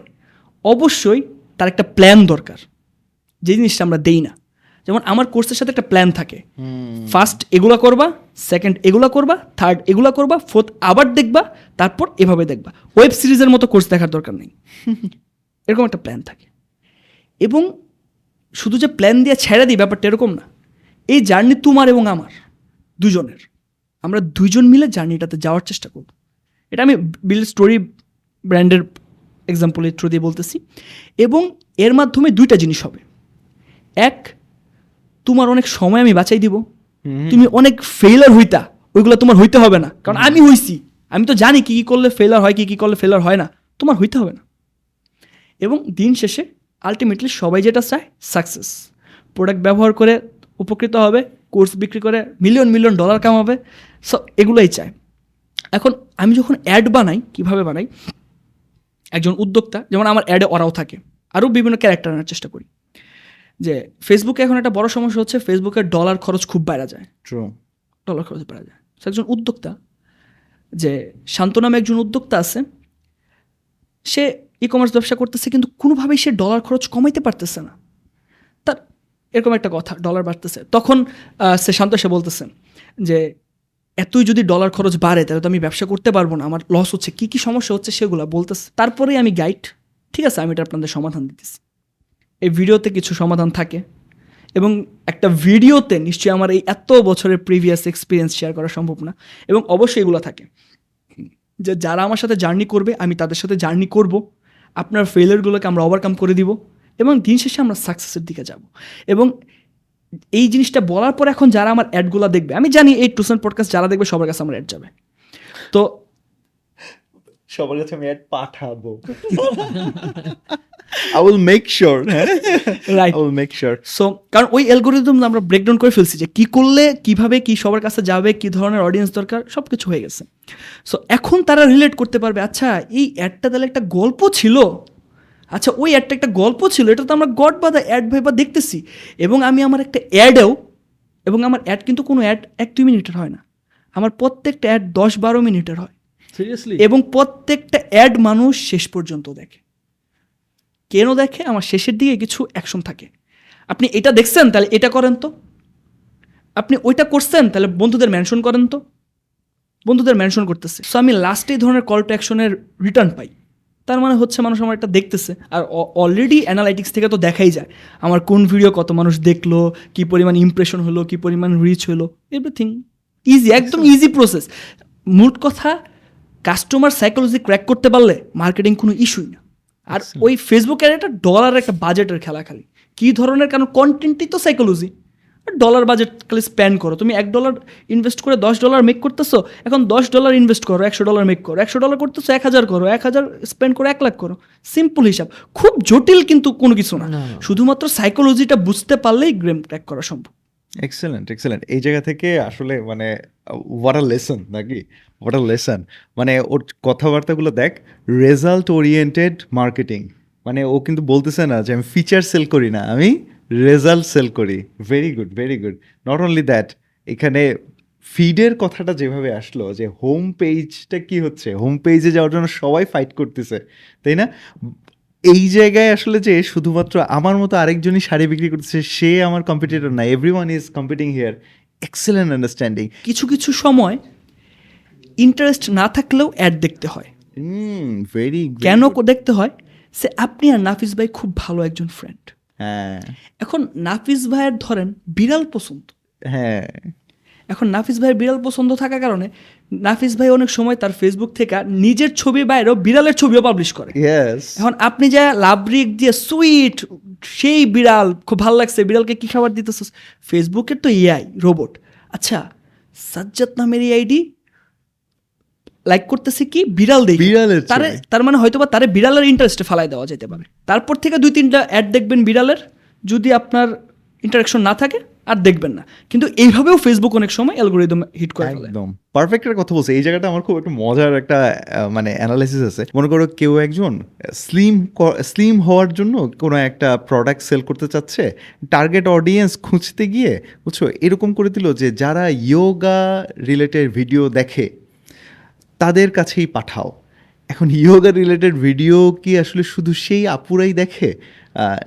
অবশ্যই তার একটা প্ল্যান দরকার, যে জিনিসটা আমরা দেই না। যেমন আমার কোর্সের সাথে একটা প্ল্যান থাকে, ফার্স্ট এগুলা করবা, সেকেন্ড এগুলা করবা, থার্ড এগুলা করবা, ফোর্থ আবার দেখবা, তারপর এভাবে দেখবা। ওয়েব সিরিজের মতো কোর্স দেখার দরকার নেই, এরকম একটা প্ল্যান থাকে। এবং শুধু যে প্ল্যান দিয়ে ছেড়ে দিই ব্যাপারটা এরকম না। এই জার্নি তোমার এবং আমার দুজনের, আমরা দুজন মিলে জার্নিটাতে যাওয়ার চেষ্টা করব। এটা আমি বিল্ড স্টোরি ব্র্যান্ডের এক্সাম্পলের থ্রু দিয়ে বলতেছি। এবং এর মাধ্যমে 2টা জিনিস হবে। এক, তোমার অনেক সময় আমি বাঁচাই দিব, তুমি অনেক ফেইলার হইতা, ওইগুলো তোমার হইতে হবে না, কারণ আমি হইছি, আমি তো জানি কী কী করলে ফেলার হয়, কী কী করলে ফেলার হয় না, তোমার হইতে হবে না। এবং দিন শেষে আলটিমেটলি সবাই যেটা চায়, সাকসেস। প্রোডাক্ট ব্যবহার করে উপকৃত হবে, কোর্স বিক্রি করে মিলিয়ন মিলিয়ন ডলার কামাবে, সো এগুলোই চায়। এখন আমি যখন অ্যাড বানাই, কিভাবে বানাই, একজন উদ্যোক্তা, যেমন আমার অ্যাডে ওরাও থাকে, আরও বিভিন্ন ক্যারেক্টার আনার চেষ্টা করি। যে ফেসবুকে এখন একটা বড় সমস্যা হচ্ছে, ফেসবুকের ডলার খরচ খুব বেড়ে যায়, ডলার খরচ বেড়ে যায়। সে একজন উদ্যোক্তা, যে শান্ত নামে একজন উদ্যোক্তা আছে, সে ই কমার্স ব্যবসা করতেছে, কিন্তু কোনোভাবেই সে ডলার খরচ কমাইতে পারতেছে না। তার এরকম একটা কথা, ডলার বাড়তেছে, তখন সে শান্ত এসে বলতেছে যে এতই যদি ডলার খরচ বাড়ে তাহলে তো আমি ব্যবসা করতে পারবো না, আমার লস হচ্ছে, কী কী সমস্যা হচ্ছে সেগুলো বলতেছে। তারপরেই আমি গাইড, ঠিক আছে আমি এটা আপনাদের সমাধান দিতেছি। এই ভিডিওতে কিছু সমাধান থাকে, এবং একটা ভিডিওতে নিশ্চয়ই আমার এই এত বছরের প্রিভিয়াস এক্সপিরিয়েন্স শেয়ার করা সম্ভব না, এবং অবশ্যই এগুলো থাকে যে যারা আমার সাথে জার্নি করবে, আমি তাদের সাথে জার্নি করব, আপনার ফেলিয়ারগুলোকে আমরা ওভারকাম করে দিব, এবং দিন শেষে আমরা সাকসেসের দিকে যাব। এবং এই জিনিসটা বলার পর এখন যারা আমার অ্যাডগুলো দেখবে, আমি জানি এই টুসেন্ট পডকাস্ট যারা দেখবে সবার কাছে আমার অ্যাড যাবে, তো সবার কাছে আমি অ্যাড পাঠাবো। I will make sure, right, I will make sure. So কারণ ওই অ্যালগোরিদম আমরা ব্রেকডাউন করে ফেলছি, যে কী করলে কীভাবে কী সবার কাছে যাবে, কী ধরনের অডিয়েন্স দরকার, সব কিছু হয়ে গেছে। সো এখন তারা রিলেট করতে পারবে, আচ্ছা এই অ্যাডটা তাহলে একটা গল্প ছিল, আচ্ছা ওই অ্যাডটা একটা গল্প ছিল, এটা তো আমরা গড বাদা অ্যাড ভেবা দেখতেছি। এবং আমি আমার একটা অ্যাডেও, এবং আমার অ্যাড কিন্তু কোনো অ্যাড 1-2 মিনিটের হয় না, আমার প্রত্যেকটা অ্যাড 10-12 মিনিটের হয়, সিরিয়াসলি। এবং প্রত্যেকটা অ্যাড মানুষ শেষ পর্যন্ত দেখে। কেন দেখে? আমার শেষের দিকে কিছু অ্যাকশন থাকে। আপনি এটা দেখছেন, তাহলে এটা করেন তো, আপনি ওইটা করছেন, তাহলে বন্ধুদের মেনশন করেন তো, বন্ধুদের মেনশন করতেছে। সো আমি লাস্টে এই ধরনের কল টু অ্যাকশনের রিটার্ন পাই, তার মানে হচ্ছে মানুষ আমার এটা দেখতেছে। আর অলরেডি অ্যানালাইটিক্স থেকে তো দেখাই যায় আমার কোন ভিডিও কত মানুষ দেখলো, কী পরিমাণ ইমপ্রেশন হলো, কী পরিমাণ রিচ হলো, এভরিথিং ইজি, একদম ইজি প্রসেস। মোট কথা, কাস্টমার সাইকোলজি ক্র্যাক করতে পারলে মার্কেটিং কোনো ইস্যুই না। আর ওই ফেসবুকের একটা ডলার একটা বাজেটের খেলা খালি কী ধরনের, কারণ কন্টেন্টই তো সাইকোলজি। ডলার বাজেট খালি স্প্যান্ড করো, তুমি $1 ইনভেস্ট করে $10 মেক করতেছো, এখন $10 ইনভেস্ট করো, $100 মেক করো, $100 করতেছো 1000 করো, 1000 স্পেন্ড করে 1 লাখ করো। সিম্পল হিসাব, খুব জটিল কিন্তু কোনো কিছু না, শুধুমাত্র সাইকোলজিটা বুঝতে পারলেই গেম ক্র্যাক করা সম্ভব। Excellent excellent. এই জায়গা থেকে আসলে মানে হোয়াট আ লেসন নাকি, হোয়াট আ লেসন। মানে ওর কথাবার্তাগুলো দেখ, রেজাল্ট ওরিয়েন্টেড মার্কেটিং। মানে ও কিন্তু বলতেছে না যে আমি ফিচার সেল করি না, আমি রেজাল্ট সেল করি। Very good very good. Not only that, এখানে ফিডের কথাটা যেভাবে আসলো যে হোম পেজটা কি হচ্ছে, হোম পেজে যাওয়ার জন্য সবাই ফাইট করতেছে, তাই না? এই জায়গায় আসলে যে শুধুমাত্র আমার মতো আরেকজনই শাড়ি বিক্রি করতেছে সে আমার কম্পিটিটর না, everyone is competing here. Excellent understanding. কিছু কিছু সময় ইন্টারেস্ট না থাকলেও অ্যাড দেখতে হয়। ভেরি কেন দেখতে হয়? সে আপনি আর নাফিস ভাই খুব ভালো একজন ফ্রেন্ড, হ্যাঁ এখন নাফিস ভাইয়ের ধরেন বিড়াল পছন্দ, হ্যাঁ এখন নাফিস ভাইয়ের বিড়াল পছন্দ থাকার কারণে নাফিস ভাই অনেক সময় তার ফেসবুক থেকে নিজের ছবির বাইরেও বিড়ালের ছবিও পাবলিশ করে। ইয়েস। এখন আপনি যা লাভরিক দিয়ে সুইট সেই বিড়াল খুব ভালো লাগছে, বিড়ালকে কি খাবার দিতেছ, ফেসবুকের তো এআই রোবট। আচ্ছা, সাজ্জাদ নামের এই আইডি লাইক করতেছে কি বিড়াল দেখে, বিড়ালের তারে ছবি। তার মানে হয়তোবা তারে বিড়ালের ইন্টারেস্টে ফালাই দেওয়া যেতে পারে। তারপর থেকে 2-3টা অ্যাড দেখবেন বিড়ালের, যদি আপনার ইন্টারাকশন না থাকে আর দেখবেন না। কিন্তু এইভাবেও ফেসবুক অনেক সময় অ্যালগরিদম হিট করে ফেলে। একদম পারফেক্ট একটা কথা বলছে। এই জায়গাটা আমার খুব একটা মজার একটা মানে অ্যানালাইসিস আছে। মনে করো কেউ একজন স্লিম হওয়ার জন্য কোনো একটা প্রোডাক্ট সেল করতে চাচ্ছে, টার্গেট অডিয়েন্স খুঁজতে গিয়ে বুঝছো এরকম করে দিল যে যারা ইয়োগা রিলেটেড ভিডিও দেখে তাদের কাছেই পাঠাও। এখন ইয়োগা রিলেটেড ভিডিও কি আসলে শুধু সেই আপুরাই দেখে,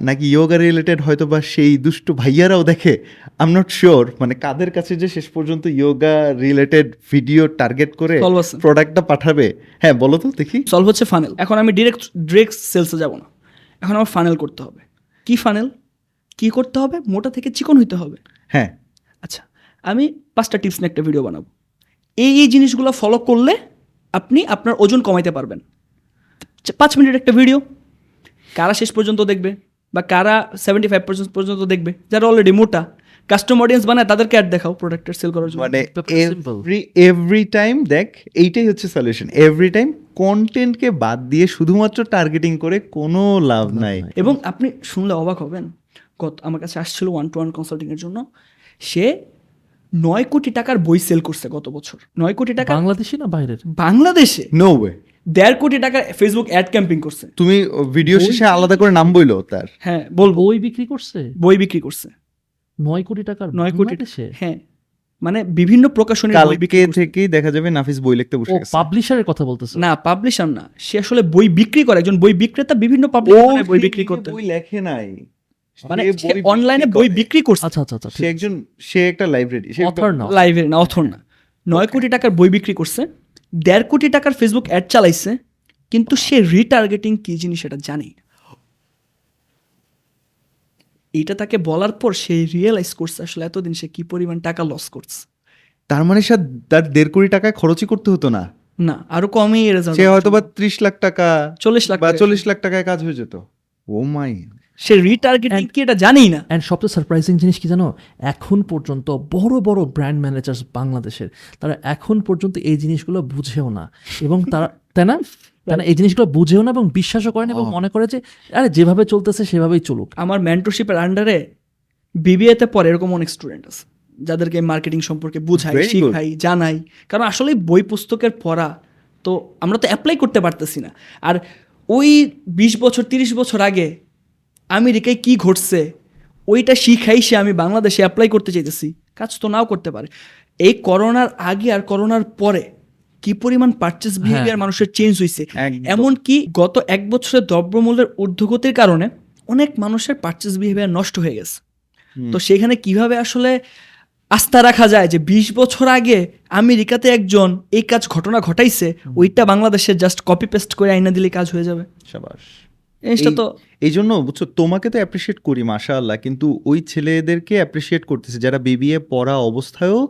নাকি ইয়োগা রিলেটেড হয়তো বা সেই দুষ্ট ভাইয়ারাও দেখে? আই এম নট শিওর মানে কাদের কাছে যে শেষ পর্যন্ত ইয়োগা রিলেটেড ভিডিও টার্গেট করে Solve আছে। প্রোডাক্টটা পাঠাবে। হ্যাঁ বলো তো দেখি। সলভ হচ্ছে ফানেল। এখন আমি ডিরেক্ট সেলসে যাব না, এখন আমার ফানেল করতে হবে। কি ফানেল, কি করতে হবে? মোটা থেকে চিকন হইতে হবে। হ্যাঁ আচ্ছা, আমি 5টা টিপস নিয়ে একটা ভিডিও বানাবো। এই জিনিসগুলো ফলো করলে আপনি আপনার ওজন কমাইতে পারবেন। 5 মিনিটের একটা ভিডিও, কারা শেষ পর্যন্ত দেখবে বা কারা 75% পর্যন্ত দেখবে? যারা অলরেডি মোটা, কাস্টম অডিয়েন্স বানায় তাদেরকে অ্যাড দেখাও প্রোডাক্টের সেল করার জন্য। মানে ব্যাপারটা simple। এভরি টাইম দেখ, এইটাই হচ্ছে সলিউশন। এভরি টাইম কন্টেন্টকে বাদ দিয়ে শুধুমাত্র টার্গেটিং করে কোনো লাভ নাই। এবং আপনি শুনলে অবাক হবেন, আমার কাছে আসছিল 1-to-1 কনসাল্টিংয়ের জন্য, সে 9 কোটি টাকার বই সেল করছে গত বছর। 9 কোটি টাকা বাংলাদেশি না বাইরের? বাংলাদেশে। No way. 1.5 কোটি টাকার ফেসবুক অ্যাড ক্যাম্পিং করছে। তুমি ভিডিও শেষে আলাদা করে নাম বইলো তার। হ্যাঁ বলবো, বই বিক্রি করছে বই বিক্রি করছে 9 কোটি টাকার। 9 কোটি। বাংলাদেশে? হ্যাঁ, মানে বিভিন্ন প্রকাশনীর বই কালকে বিক্রি করছে। থেকেই দেখা যাবে নাফিস বই লিখতে বসে ও গেছে। পাবলিশারের কথা বলতেছে? না, পাবলিশার না, সে আসলে বই বিক্রি করে, একজন বই বিক্রেতা, বিভিন্ন পাবলিশারে বই বিক্রি করতে, বই লেখে নাই, মানে সে বই অনলাইনে বিক্রি বই করে। বিক্রি করছে। আচ্ছা আচ্ছা আচ্ছা, সে একজন, সে একটা লাইব্রেরি, সে অথর না? লাইভে না, অথর না। 9 কোটি টাকার বই বিক্রি করছে, 1.5 কোটি টাকার ফেসবুক অ্যাড চালাইছে, কিন্তু সে রিটার্গেটিং কি জিনিস সেটা জানে না। এইটা তাকে বলার পর সে রিয়েলাইজ করছে আসলে এতদিন সে কি পরিমাণ টাকা লস করছে। তার মানে সে তার 1.5 কোটি টাকায় খরচই করতে হতো না, না, আরো কমই রেজাল্ট। সে হয়তো বা 30 লাখ টাকা 40 লাখ বা টাকা। 40 লাখ টাকায় কাজ হয়ে যেত। ও মাই। সে রিটার্গেটিং কি এটা জানেই না। অ্যান্ড সবচেয়ে সারপ্রাইজিং জিনিস কি জানো, এখন পর্যন্ত বড় বড় ব্র্যান্ড ম্যানেজার্স বাংলাদেশের, তারা এখন পর্যন্ত এই জিনিসগুলো বুঝেও না, এবং তারা তাই না এই জিনিসগুলো বুঝেও না এবং বিশ্বাসও করেন, এবং মনে করে যে আরে যেভাবে চলতেছে সেভাবেই চলুক। আমার মেন্টরশিপের আন্ডারে বিবিএতে পড়ে এরকম অনেক স্টুডেন্ট আছে যাদেরকে মার্কেটিং সম্পর্কে বুঝাই, Very good. শিখাই, জানাই। কারণ আসলে বই পুস্তকের পড়া তো আমরা তো অ্যাপ্লাই করতে পারতেছি না। আর ওই 20 বছর 30 বছর আগে আমেরিকায় কি ঘটছে ওইটা শিখাই সে আমি বাংলাদেশে অ্যাপ্লাই করতে চাইতেছি, কাজ তো নাও করতে পারে। এই করোনার আগে আর করোনার পরে কি পরিমাণ পারচেস বিহেভিয়ার মানুষের চেঞ্জ হয়েছে। একদম। এমনকি গত 1 বছরের দ্রব্যমূল্যের ঊর্ধ্বগতির কারণে অনেক মানুষের পারচেস বিহেভিয়ার নষ্ট হয়ে গেছে। তো সেখানে কিভাবে আসলে আস্থা রাখা যায় যে 20 বছর আগে আমেরিকাতে একজন এই কাজ ঘটনা ঘটাইছে, ওইটা বাংলাদেশে জাস্ট কপি পেস্ট করে আইনা দিলে কাজ হয়ে যাবে। শাবাশ। জিনিসটা তো এই জন্য বুঝছো তোমাকে তো অ্যাপ্রিসিয়েট করি মাশাআল্লাহ, কিন্তু ওই ছেলেদেরকে অ্যাপ্রিসিয়েট করতেছে যারা বিবিএ পড়া অবস্থায়ও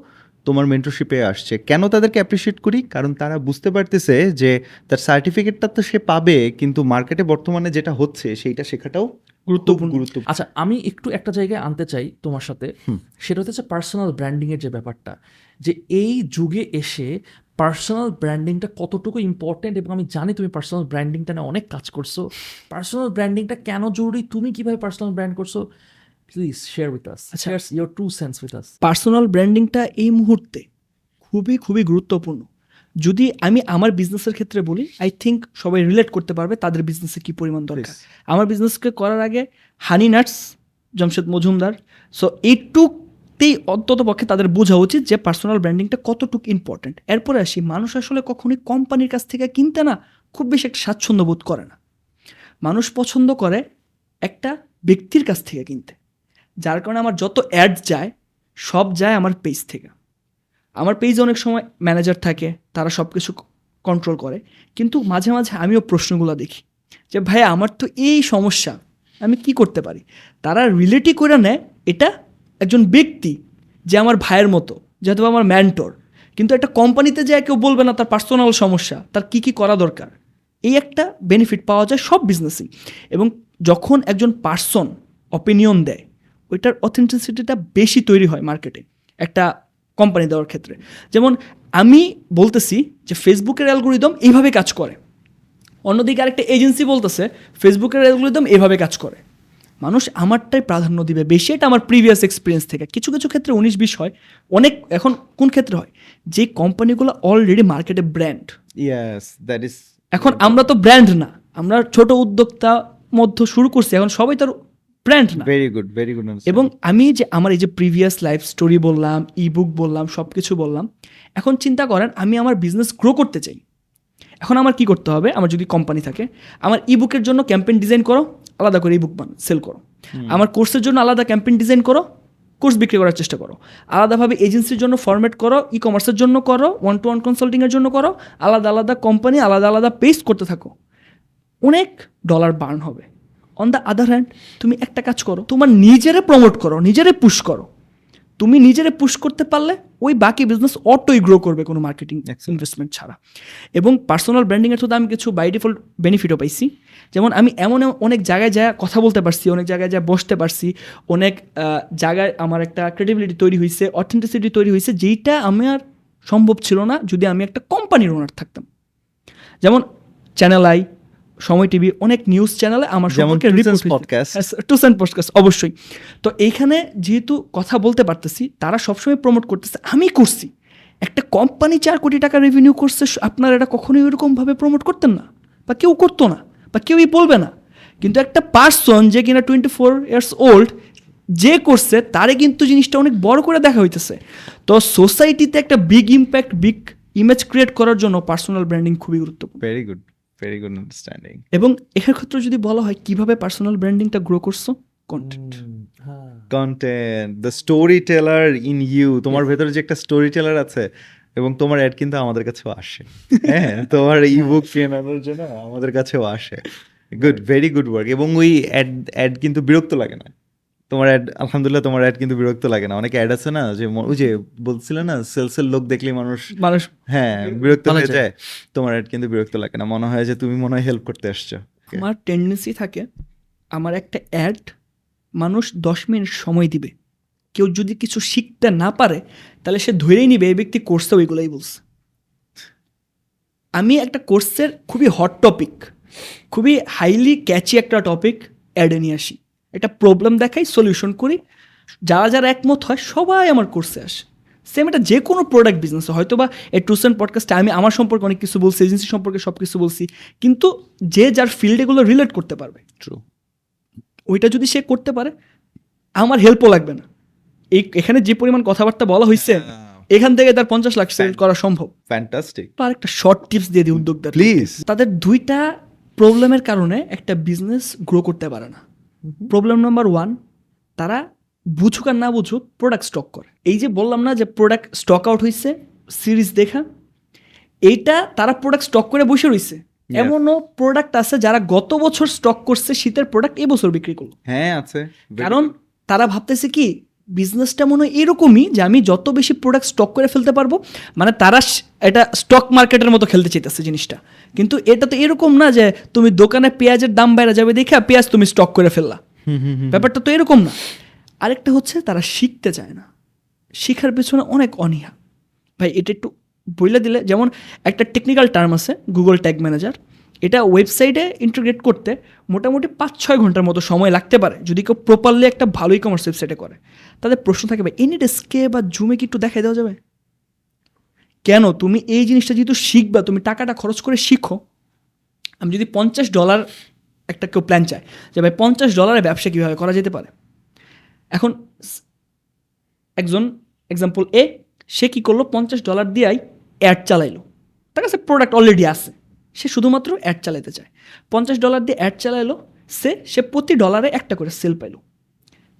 তোমার মেন্টরশিপে আসছে, কেন তাদেরকে অ্যাপ্রিসিয়েট করি? কারণ তারা বুঝতে পারতেছে যে তার সার্টিফিকেটটা তো সে পাবে, কিন্তু মার্কেটে বর্তমানে যেটা হচ্ছে সেইটা শেখাটাও গুরুত্বপূর্ণ। গুরুত্বপূর্ণ। আচ্ছা, আমি একটু একটা জায়গায় আনতে চাই তোমার সাথে, সেটা হচ্ছে পার্সোনাল ব্র্যান্ডিংয়ের যে ব্যাপারটা, যে এই যুগে এসে পার্সোনাল ব্র্যান্ডিংটা কতটুকু ইম্পর্টেন্ট, এবং আমি জানি তুমি পার্সোনাল ব্র্যান্ডিংটা নিয়ে অনেক কাজ করছো। পার্সোনাল ব্র্যান্ডিংটা কেন জরুরি, তুমি কিভাবে পার্সোনাল ব্র্যান্ড করছো, প্লিজ শেয়ার উইথ আস, আচ্ছা। Share your true sense with us. Personal ব্র্যান্ডিংটা এই মুহূর্তে খুবই খুবই গুরুত্বপূর্ণ। যদি আমি আমার বিজনেসের ক্ষেত্রে বলি, আই থিঙ্ক সবাই রিলেট করতে পারবে তাদের বিজনেসে কী পরিমাণ দরকার। আমার বিজনেসকে করার আগে হানি নাটস, জামশেদ মজুমদার, সো এইটুকতেই অন্তত পক্ষে তাদের বোঝা উচিত যে পার্সোনাল ব্র্যান্ডিংটা কতটুকু ইম্পর্টেন্ট। এরপরে আসি, মানুষ আসলে কখনোই কোম্পানির কাছ থেকে কিনতে না খুব বেশি একটা স্বাচ্ছন্দ্য বোধ করে না। মানুষ পছন্দ করে একটা ব্যক্তির কাছ থেকে কিনতে, যার কারণে আমার যত অ্যাড যায় সব যায় আমার পেজ থেকে। আমার পেজে অনেক সময় ম্যানেজার থাকে, তারা সব কিছু কন্ট্রোল করে, কিন্তু মাঝে মাঝে আমিও প্রশ্নগুলো দেখি যে ভাই আমার তো এই সমস্যা, আমি কি করতে পারি। তারা রিলেটই করে নেয় এটা একজন ব্যক্তি যে আমার ভাইয়ের মতো, যেহেতু আমার ম্যান্টর, কিন্তু একটা কোম্পানিতে যায় কেউ বলবে না তার পার্সোনাল সমস্যা, তার কি কি করা দরকার। এই একটা বেনিফিট পাওয়া যায় সব বিজনেসেই। এবং যখন একজন পার্সন অপিনিয়ন দেয়, ওইটার অথেন্টিসিটিটা বেশি তৈরি হয় মার্কেটে একটা কোম্পানি দেওয়ার ক্ষেত্রে। যেমন আমি বলতেছি যে ফেসবুকের অ্যালগোরিদম এইভাবে কাজ করে, অন্যদিকে আরেকটা এজেন্সি বলতেছে ফেসবুকের অ্যালগোরিদম এইভাবে কাজ করে। মানুষ আমারটাই প্রাধান্য দিবে বেশি, এটা আমার প্রিভিয়াস এক্সপিরিয়েন্স থেকে। কিছু কিছু ক্ষেত্রে 19-20 হয়, অনেক এখন কোন ক্ষেত্রে হয়, যে কোম্পানিগুলো অলরেডি মার্কেটে ব্র্যান্ড। Yes, that is. এখন আমরা তো ব্র্যান্ড না, আমরা ছোট উদ্যোক্তা মধ্য শুরু করছি, এখন সবাই তার ব্র্যান্ড না। Very good, very good. এবং আমি যে আমার এই যে প্রিভিয়াস লাইফ স্টোরি বললাম, ইবুক বললাম, সব কিছু বললাম, এখন চিন্তা করেন আমি আমার বিজনেস গ্রো করতে চাই। এখন আমার কি করতে হবে, আমার যদি কোম্পানি থাকে, আমার ইবুকের জন্য ক্যাম্পেইন ডিজাইন করো, আলাদা করে ইবুক সেল করো। আমার কোর্সের জন্য আলাদা ক্যাম্পেইন ডিজাইন করো, কোর্স বিক্রি করার চেষ্টা করো। আলাদাভাবে এজেন্সির জন্য ফরম্যাট করো, ই কমার্সের জন্য করো, 1-to-1 কনসাল্টিংয়ের জন্য করো, আলাদা আলাদা কোম্পানি, আলাদা আলাদা পেজ করতে থাকো, অনেক ডলার বার্ন হবে। অন দ্য আদার হ্যান্ড, তুমি একটা কাজ করো, তোমার নিজেরে প্রমোট করো, নিজেরে পুশ করো। তুমি নিজেরে পুশ করতে পারলে ওই বাকি বিজনেস অটোই গ্রো করবে কোনো মার্কেটিং ইনভেস্টমেন্ট ছাড়া। এবং পার্সোনাল ব্র্যান্ডিংয়ের থ্রুতে আমি কিছু বাই ডিফল্ট বেনিফিটও পাইছি। যেমন আমি এমন অনেক জায়গায় যায় কথা বলতে পারছি, অনেক জায়গায় যায় বসতে পারছি, অনেক জায়গায় আমার একটা ক্রেডিবিলিটি তৈরি হয়েছে, অথেন্টিসিটি তৈরি হয়েছে, যেইটা আমার সম্ভব ছিল না যদি আমি একটা কোম্পানির ওনার থাকতাম। যেমন চ্যানেল আই, সময় টিভি, অনেক নিউজ চ্যানেলে আমার সম্পর্কে report podcast, two cent podcast, অবশ্যই। তো এইখানে যেহেতু কথা বলতে পারতেছি, তারা সবসময় প্রমোট করতেছে, আমি করছি। একটা কোম্পানি 4 কোটি টাকা রেভিনিউ করছে, আপনারা এটা কখনোই ওইরকমভাবে প্রমোট করতেন না, বা কেউ করতো না, বা কেউই বলবে না। কিন্তু একটা পার্সন যে কিনা 24 ইয়ার্স ওল্ড, যে করছে তারে কিন্তু জিনিসটা অনেক বড় করে দেখা হইতেছে। তো সোসাইটিতে একটা big impact, big image create করার জন্য পার্সোনাল ব্র্যান্ডিং খুবই গুরুত্বপূর্ণ। Very good, very good understanding. এবং এখানে ক্ষেত্রে যদি বলা হয় কিভাবে পার্সোনাল ব্র্যান্ডিংটা গ্রো করছো, content, content, the storyteller in you, তোমার ভেতরে যে একটা স্টোরি টেলার আছে, এবং তোমার অ্যাড কিন্তু আমাদের কাছেও আসে। হ্যাঁ, তোমার ইবুক কেনানোর জন্য আমাদের কাছেও আসে। Good, very good work. এবং ওই অ্যাড কিন্তু বিরক্ত লাগে না তোমার অ্যাড, আলহামদুলিল্লাহ তোমার অ্যাড কিন্তু বিরক্ত লাগে না। অনেক অ্যাড আছে না, যে ওই যে বলছিল না, সেলসের লোক দেখলে মানুষ হ্যাঁ বিরক্ত হয়ে যায়, তোমার অ্যাড কিন্তু বিরক্ত লাগে না, মনে হয় যে তুমি মনে হয় হেল্প করতে আসছো। আমার টেন্ডেন্সি থাকে, আমার একটা অ্যাড মানুষ 10 মিনিট সময় দিবে, কেউ যদি কিছু শিখতে না পারে তাহলে সে ধরেই নিবে এই ব্যক্তি কোর্সে ওইগুলোই বলছে। আমি একটা কোর্সের খুবই হট টপিক, খুবই হাইলি ক্যাচি একটা টপিক অ্যাডে নিয়ে আসি, একটা প্রবলেম দেখাই, সলিউশন করি, যারা যারা একমত হয় সবাই আমার কোর্সে আসে। সেম এটা যে কোনো প্রোডাক্ট বিজনেসে, হয়তো বা এই টু সেন্ট পডকাস্টে আমি আমার সম্পর্কে অনেক কিছু বলছি, এজেন্সি সম্পর্কে সব কিছু বলছি, কিন্তু যে যার ফিল্ড এগুলো রিলেট করতে পারবে, ট্রু, ওইটা যদি সে করতে পারে আমার হেল্পও লাগবে না। এখানে যে পরিমাণ কথাবার্তা বলা হয়েছে, এখান থেকে তার 50 লাখ সেল করা সম্ভব। ফ্যান্টাস্টিক। আর একটা শর্ট টিপস দিয়ে দিই উদ্যোক্তা, প্লিজ। তাদের 2টা প্রবলেমের কারণে একটা বিজনেস গ্রো করতে পারে না। প্রবলেম নাম্বার 1, তারা বুঝুক আর না বুঝুক প্রোডাক্ট স্টক করে। এই যে বললাম না যে প্রোডাক্ট স্টক আউট হয়েছে, সিরিজ দেখা, এইটা তারা প্রোডাক্ট স্টক করে বসে রয়েছে। এমনও প্রোডাক্ট আছে যারা গত বছর স্টক করছে শীতের প্রোডাক্ট এই বছর বিক্রি করলো। হ্যাঁ আছে, কারণ তারা ভাবতেছে কি বিজনেসটা মনে হয় এরকমই যে আমি যত বেশি প্রোডাক্ট স্টক করে ফেলতে পারবো, মানে তারা এটা স্টক মার্কেটের মতো খেলতে চাইতেছে জিনিসটা। কিন্তু এটা তো এরকম না যে তুমি দোকানে পেঁয়াজের দাম বেড়ে যাবে দেখে পেঁয়াজ তুমি স্টক করে ফেললা, ব্যাপারটা তো এরকম না। আরেকটা হচ্ছে তারা শিখতে চায় না, শিখার পেছনে অনেক অনীহা। ভাই এটা একটু বইলে দিলে, যেমন একটা টেকনিক্যাল টার্ম আছে গুগল ট্যাগ ম্যানেজার, এটা ওয়েবসাইটে ইন্টিগ্রেট করতে মোটামুটি 5-6 ঘন্টার মতো সময় লাগতে পারে যদি কেউ প্রপারলি একটা ভালো ই কমার্স ওয়েবসাইটে করে। তাদের প্রশ্ন থাকে ভাই এনি ডেস্কে বা জুমে কি একটু দেখাই দেওয়া যাবে? কেন? তুমি এই জিনিসটা যেহেতু শিখবা, তুমি টাকাটা খরচ করে শিখো। আমি যদি $50 একটা কেউ প্ল্যান চায় যে ভাই $50 ব্যবসা কীভাবে করা যেতে পারে, এখন একজন এক্সাম্পল এ, সে কী করলো, $50 দিয়েই অ্যাড চালাইলো, তার কাছে প্রোডাক্ট অলরেডি আছে, সে শুধুমাত্র অ্যাড চালাতে চায়। $50 দিয়ে অ্যাড চালাইলো, সে প্রতি ডলারে একটা করে সেল পাইলো।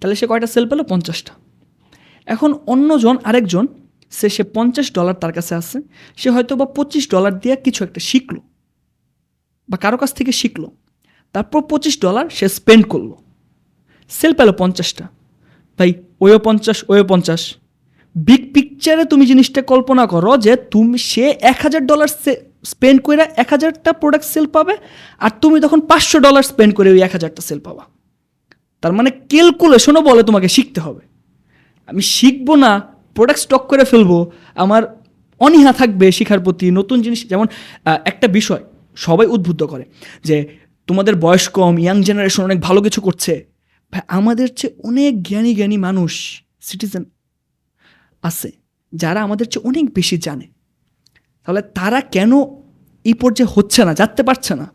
তাহলে সে কয়টা সেল পেলো? 50টা। এখন অন্যজন আরেকজন সে $50 তার কাছে আছে, সে হয়তো বা $25 দিয়ে কিছু একটা শিখলো বা কারো কাছ থেকে শিখলো, তারপর $25 সে স্পেন্ড করলো, সেল পেলো 50টা। ভাই ওয়ও 50, ওয়ও 50। বিগ পিকচারে তুমি জিনিসটা কল্পনা করো যে সে $1000 স্পেন্ড করে 1000টা প্রোডাক্ট সেল পাবে, আর তুমি তখন $500 স্পেন্ড করে ওই 1000টা সেল পাবা। তার মানে ক্যালকুলেশনও বলে তোমাকে শিখতে হবে। আমি শিখবো না, প্রোডাক্ট স্টক করে ফেলবো, আমার অনীহা থাকবে শেখার প্রতি। নতুন জিনিস, যেমন একটা বিষয় সবাই উদ্বুদ্ধ করে যে তোমাদের বয়স কম, ইয়াং জেনারেশন অনেক ভালো কিছু করছে। ভাই আমাদের চেয়ে অনেক জ্ঞানী জ্ঞানী মানুষ, সিটিজেন আছে যারা আমাদের চেয়ে অনেক বেশি জানে। তাহলে তারা কেন এই পর্যায়ে হচ্ছে না, জানতে পারছে না?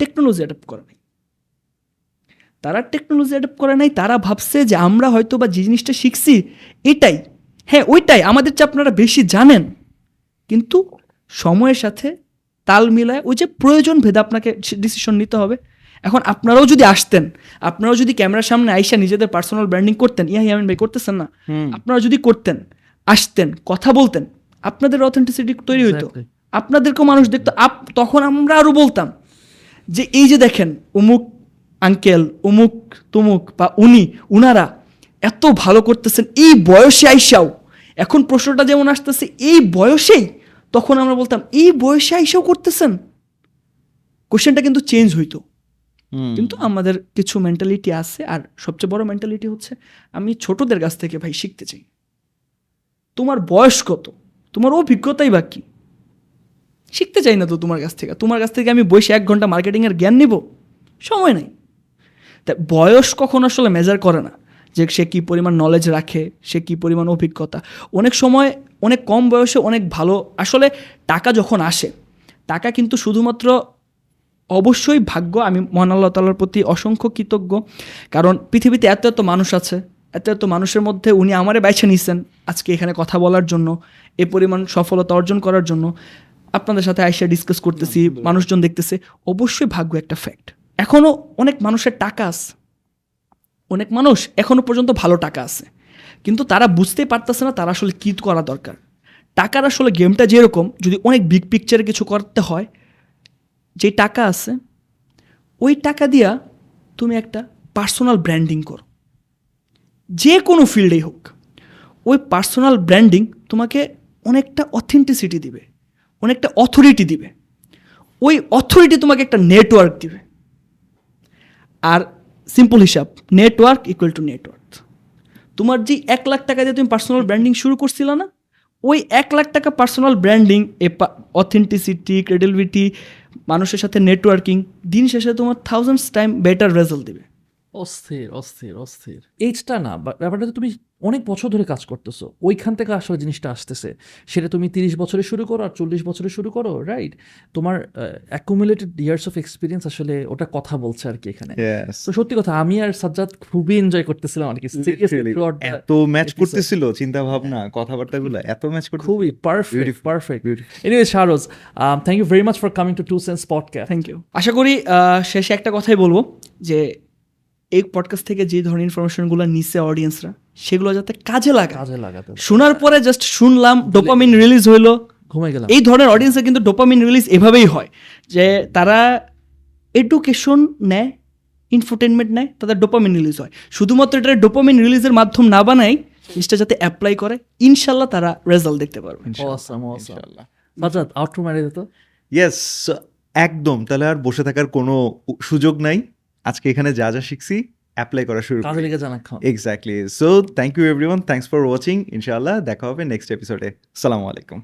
টেকনোলজি অ্যাডাপ্ট করে নাই, তারা টেকনোলজি অ্যাডাপ্ট করে নাই। তারা ভাবছে যে আমরা হয়তো বা যে জিনিসটা শিখছি এটাই, হ্যাঁ ওইটাই, আমাদের চেয়ে আপনারা বেশি জানেন। কিন্তু সময়ের সাথে তাল মিলায় ওই যে প্রয়োজন ভেদে আপনাকে ডিসিশন নিতে হবে। এখন আপনারাও যদি আসতেন, আপনারাও যদি ক্যামেরার সামনে আইসা নিজেদের পার্সোনাল ব্র্যান্ডিং করতেন, ইয়ামিন ভাই করতেছেন না, আপনারা যদি করতেন, আসতেন, কথা বলতেন, আপনাদের অথেন্টিসিটি তৈরি হইতো, আপনাদেরকেও মানুষ দেখতো। তখন আমরা আরও বলতাম যে এই যে দেখেন অমুক আঙ্কেল, অমুক তমুক বা উনারা এত ভালো করতেছেন এই বয়সে আইসাও। এখন প্রশ্নটা যেমন আসতেছে এই বয়সেই, তখন আমরা বলতাম এই বয়সে আইসাও করতেছেন। কোশ্চেনটা কিন্তু চেঞ্জ হইতো। কিন্তু আমাদের কিছু মেন্টালিটি আছে, আর সবচেয়ে বড় মেন্টালিটি হচ্ছে আমি ছোটদের কাছ থেকে ভাই শিখতে চাই। তোমার বয়স কত, তোমার অভিজ্ঞতাই বা কি? শিখতে চাই না তো তোমার কাছ থেকে। তোমার কাছ থেকে আমি বসে 1 ঘন্টা মার্কেটিংয়ের জ্ঞান নিব, সময় নাই। তা বয়স কখন আসলে মেজার করে না যে সে কী পরিমাণ নলেজ রাখে, সে কী পরিমাণ অভিজ্ঞতা। অনেক সময় অনেক কম বয়সে অনেক ভালো, আসলে টাকা যখন আসে, টাকা কিন্তু শুধুমাত্র অবশ্যই ভাগ্য। আমি মহান আল্লাহ তাআলার প্রতি অসংখ্য কৃতজ্ঞ, কারণ পৃথিবীতে এত এত মানুষ আছে, এত এত মানুষের মধ্যে উনি আমারে বাইছে নিছেন আজকে এখানে কথা বলার জন্য, এ পরিমাণ সফলতা অর্জন করার জন্য। আপনাদের সাথে আইসা ডিসকাস করতেছি, মানুষজন দেখতেছে, অবশ্যই ভাগ্য একটা ফ্যাক্ট। এখনও অনেক মানুষের টাকা আছে, অনেক মানুষ এখনও পর্যন্ত ভালো টাকা আছে, কিন্তু তারা বুঝতেই পারতেছে না তারা আসলে কী করা দরকার। টাকার আসলে গেমটা যেরকম, যদি অনেক বিগ পিকচারে কিছু করতে হয়, যে টাকা আছে ওই টাকা দিয়া তুমি একটা পার্সোনাল ব্র্যান্ডিং করো, যে কোনো ফিল্ডেই হোক। ওই পার্সোনাল ব্র্যান্ডিং তোমাকে অনেকটা অথেন্টিসিটি দিবে, অনেকটা অথরিটি দিবে। ওই অথরিটি তোমাকে একটা নেটওয়ার্ক দিবে। আর সিম্পল হিসাব, নেটওয়ার্ক ইকুয়াল টু নেটওয়ার্ক। তোমার যে 1 লাখ টাকা দিয়ে তুমি পার্সোনাল ব্র্যান্ডিং শুরু করছিল না, ওই 1 লাখ টাকা পার্সোনাল ব্র্যান্ডিং, অথেন্টিসিটি, ক্রেডিবিলিটি, মানুষের সাথে নেটওয়ার্কিং, দিন শেষে তোমার 1000 টাইম বেটার রেজাল্ট দিবে। অস্থির অস্থির অস্থির। এইজটা না, ব্যাপারটা তুমি অনেক বছর ধরে কাজ করতেছো, ওইখান থেকে আসলে জিনিসটা আসতেছে। সেটা তুমি 30 বছরে শুরু করো আর 40 বছরে শুরু করো, রাইট? তোমার অ্যাকুমুলেটেড ইয়ার্স অফ এক্সপিরিয়েন্স আসলে ওটা কথা বলছে আর কি এখানে। তো সত্যি কথা, আমি আর সাজ্জাদ খুবই এনজয় করতেছিলাম আর কি। এত ম্যাচ করতেছিল চিন্তা ভাবনা, কথাবার্তাগুলো এত ম্যাচ করতে, খুবই perfect. Anyway Shahroz, thank you very much for coming to two sense podcast. Thank you. আশা করি শেষে একটা কথাই বলবো যে এই পডকাস্ট থেকে যে ধরনের ইনফরমেশনগুলো নিচ্ছে অডিয়েন্সরা, সেগুলো যাতে কাজে লাগাতে। শোনার পরে জাস্ট শুনলাম, ডোপামিন রিলিজ হইলো, ঘুমাই গেলাম। এই ধরনের অডিয়েন্সে কিন্তু ডোপামিন রিলিজ এভাবেই হয় যে তারা এডুকেশন নেয়, ইনফোটেনমেন্ট নেয়, তাদের ডোপামিন রিলিজ হয়। শুধুমাত্র এটা ডোপামিন রিলিজের মাধ্যম না বানাই, জিনিসটা যাতে অ্যাপ্লাই করে, ইনশাল্লাহ তারা রেজাল্ট দেখতে পারবে। Awesome. সাজ্জাদ আউটরো মারিয়ে দিত। ইয়েস, একদম। তাহলে আর বসে থাকার কোনো সুযোগ নাই। আজকে এখানে যা যা শিখছি অ্যাপ্লাই করা শুরু কাজে লেগে জানা খাও। Exactly. So thank you everyone, thanks for watching. ইনশাআল্লাহ দেখা হবে নেক্সট এপিসোডে। আসসালামু আলাইকুম।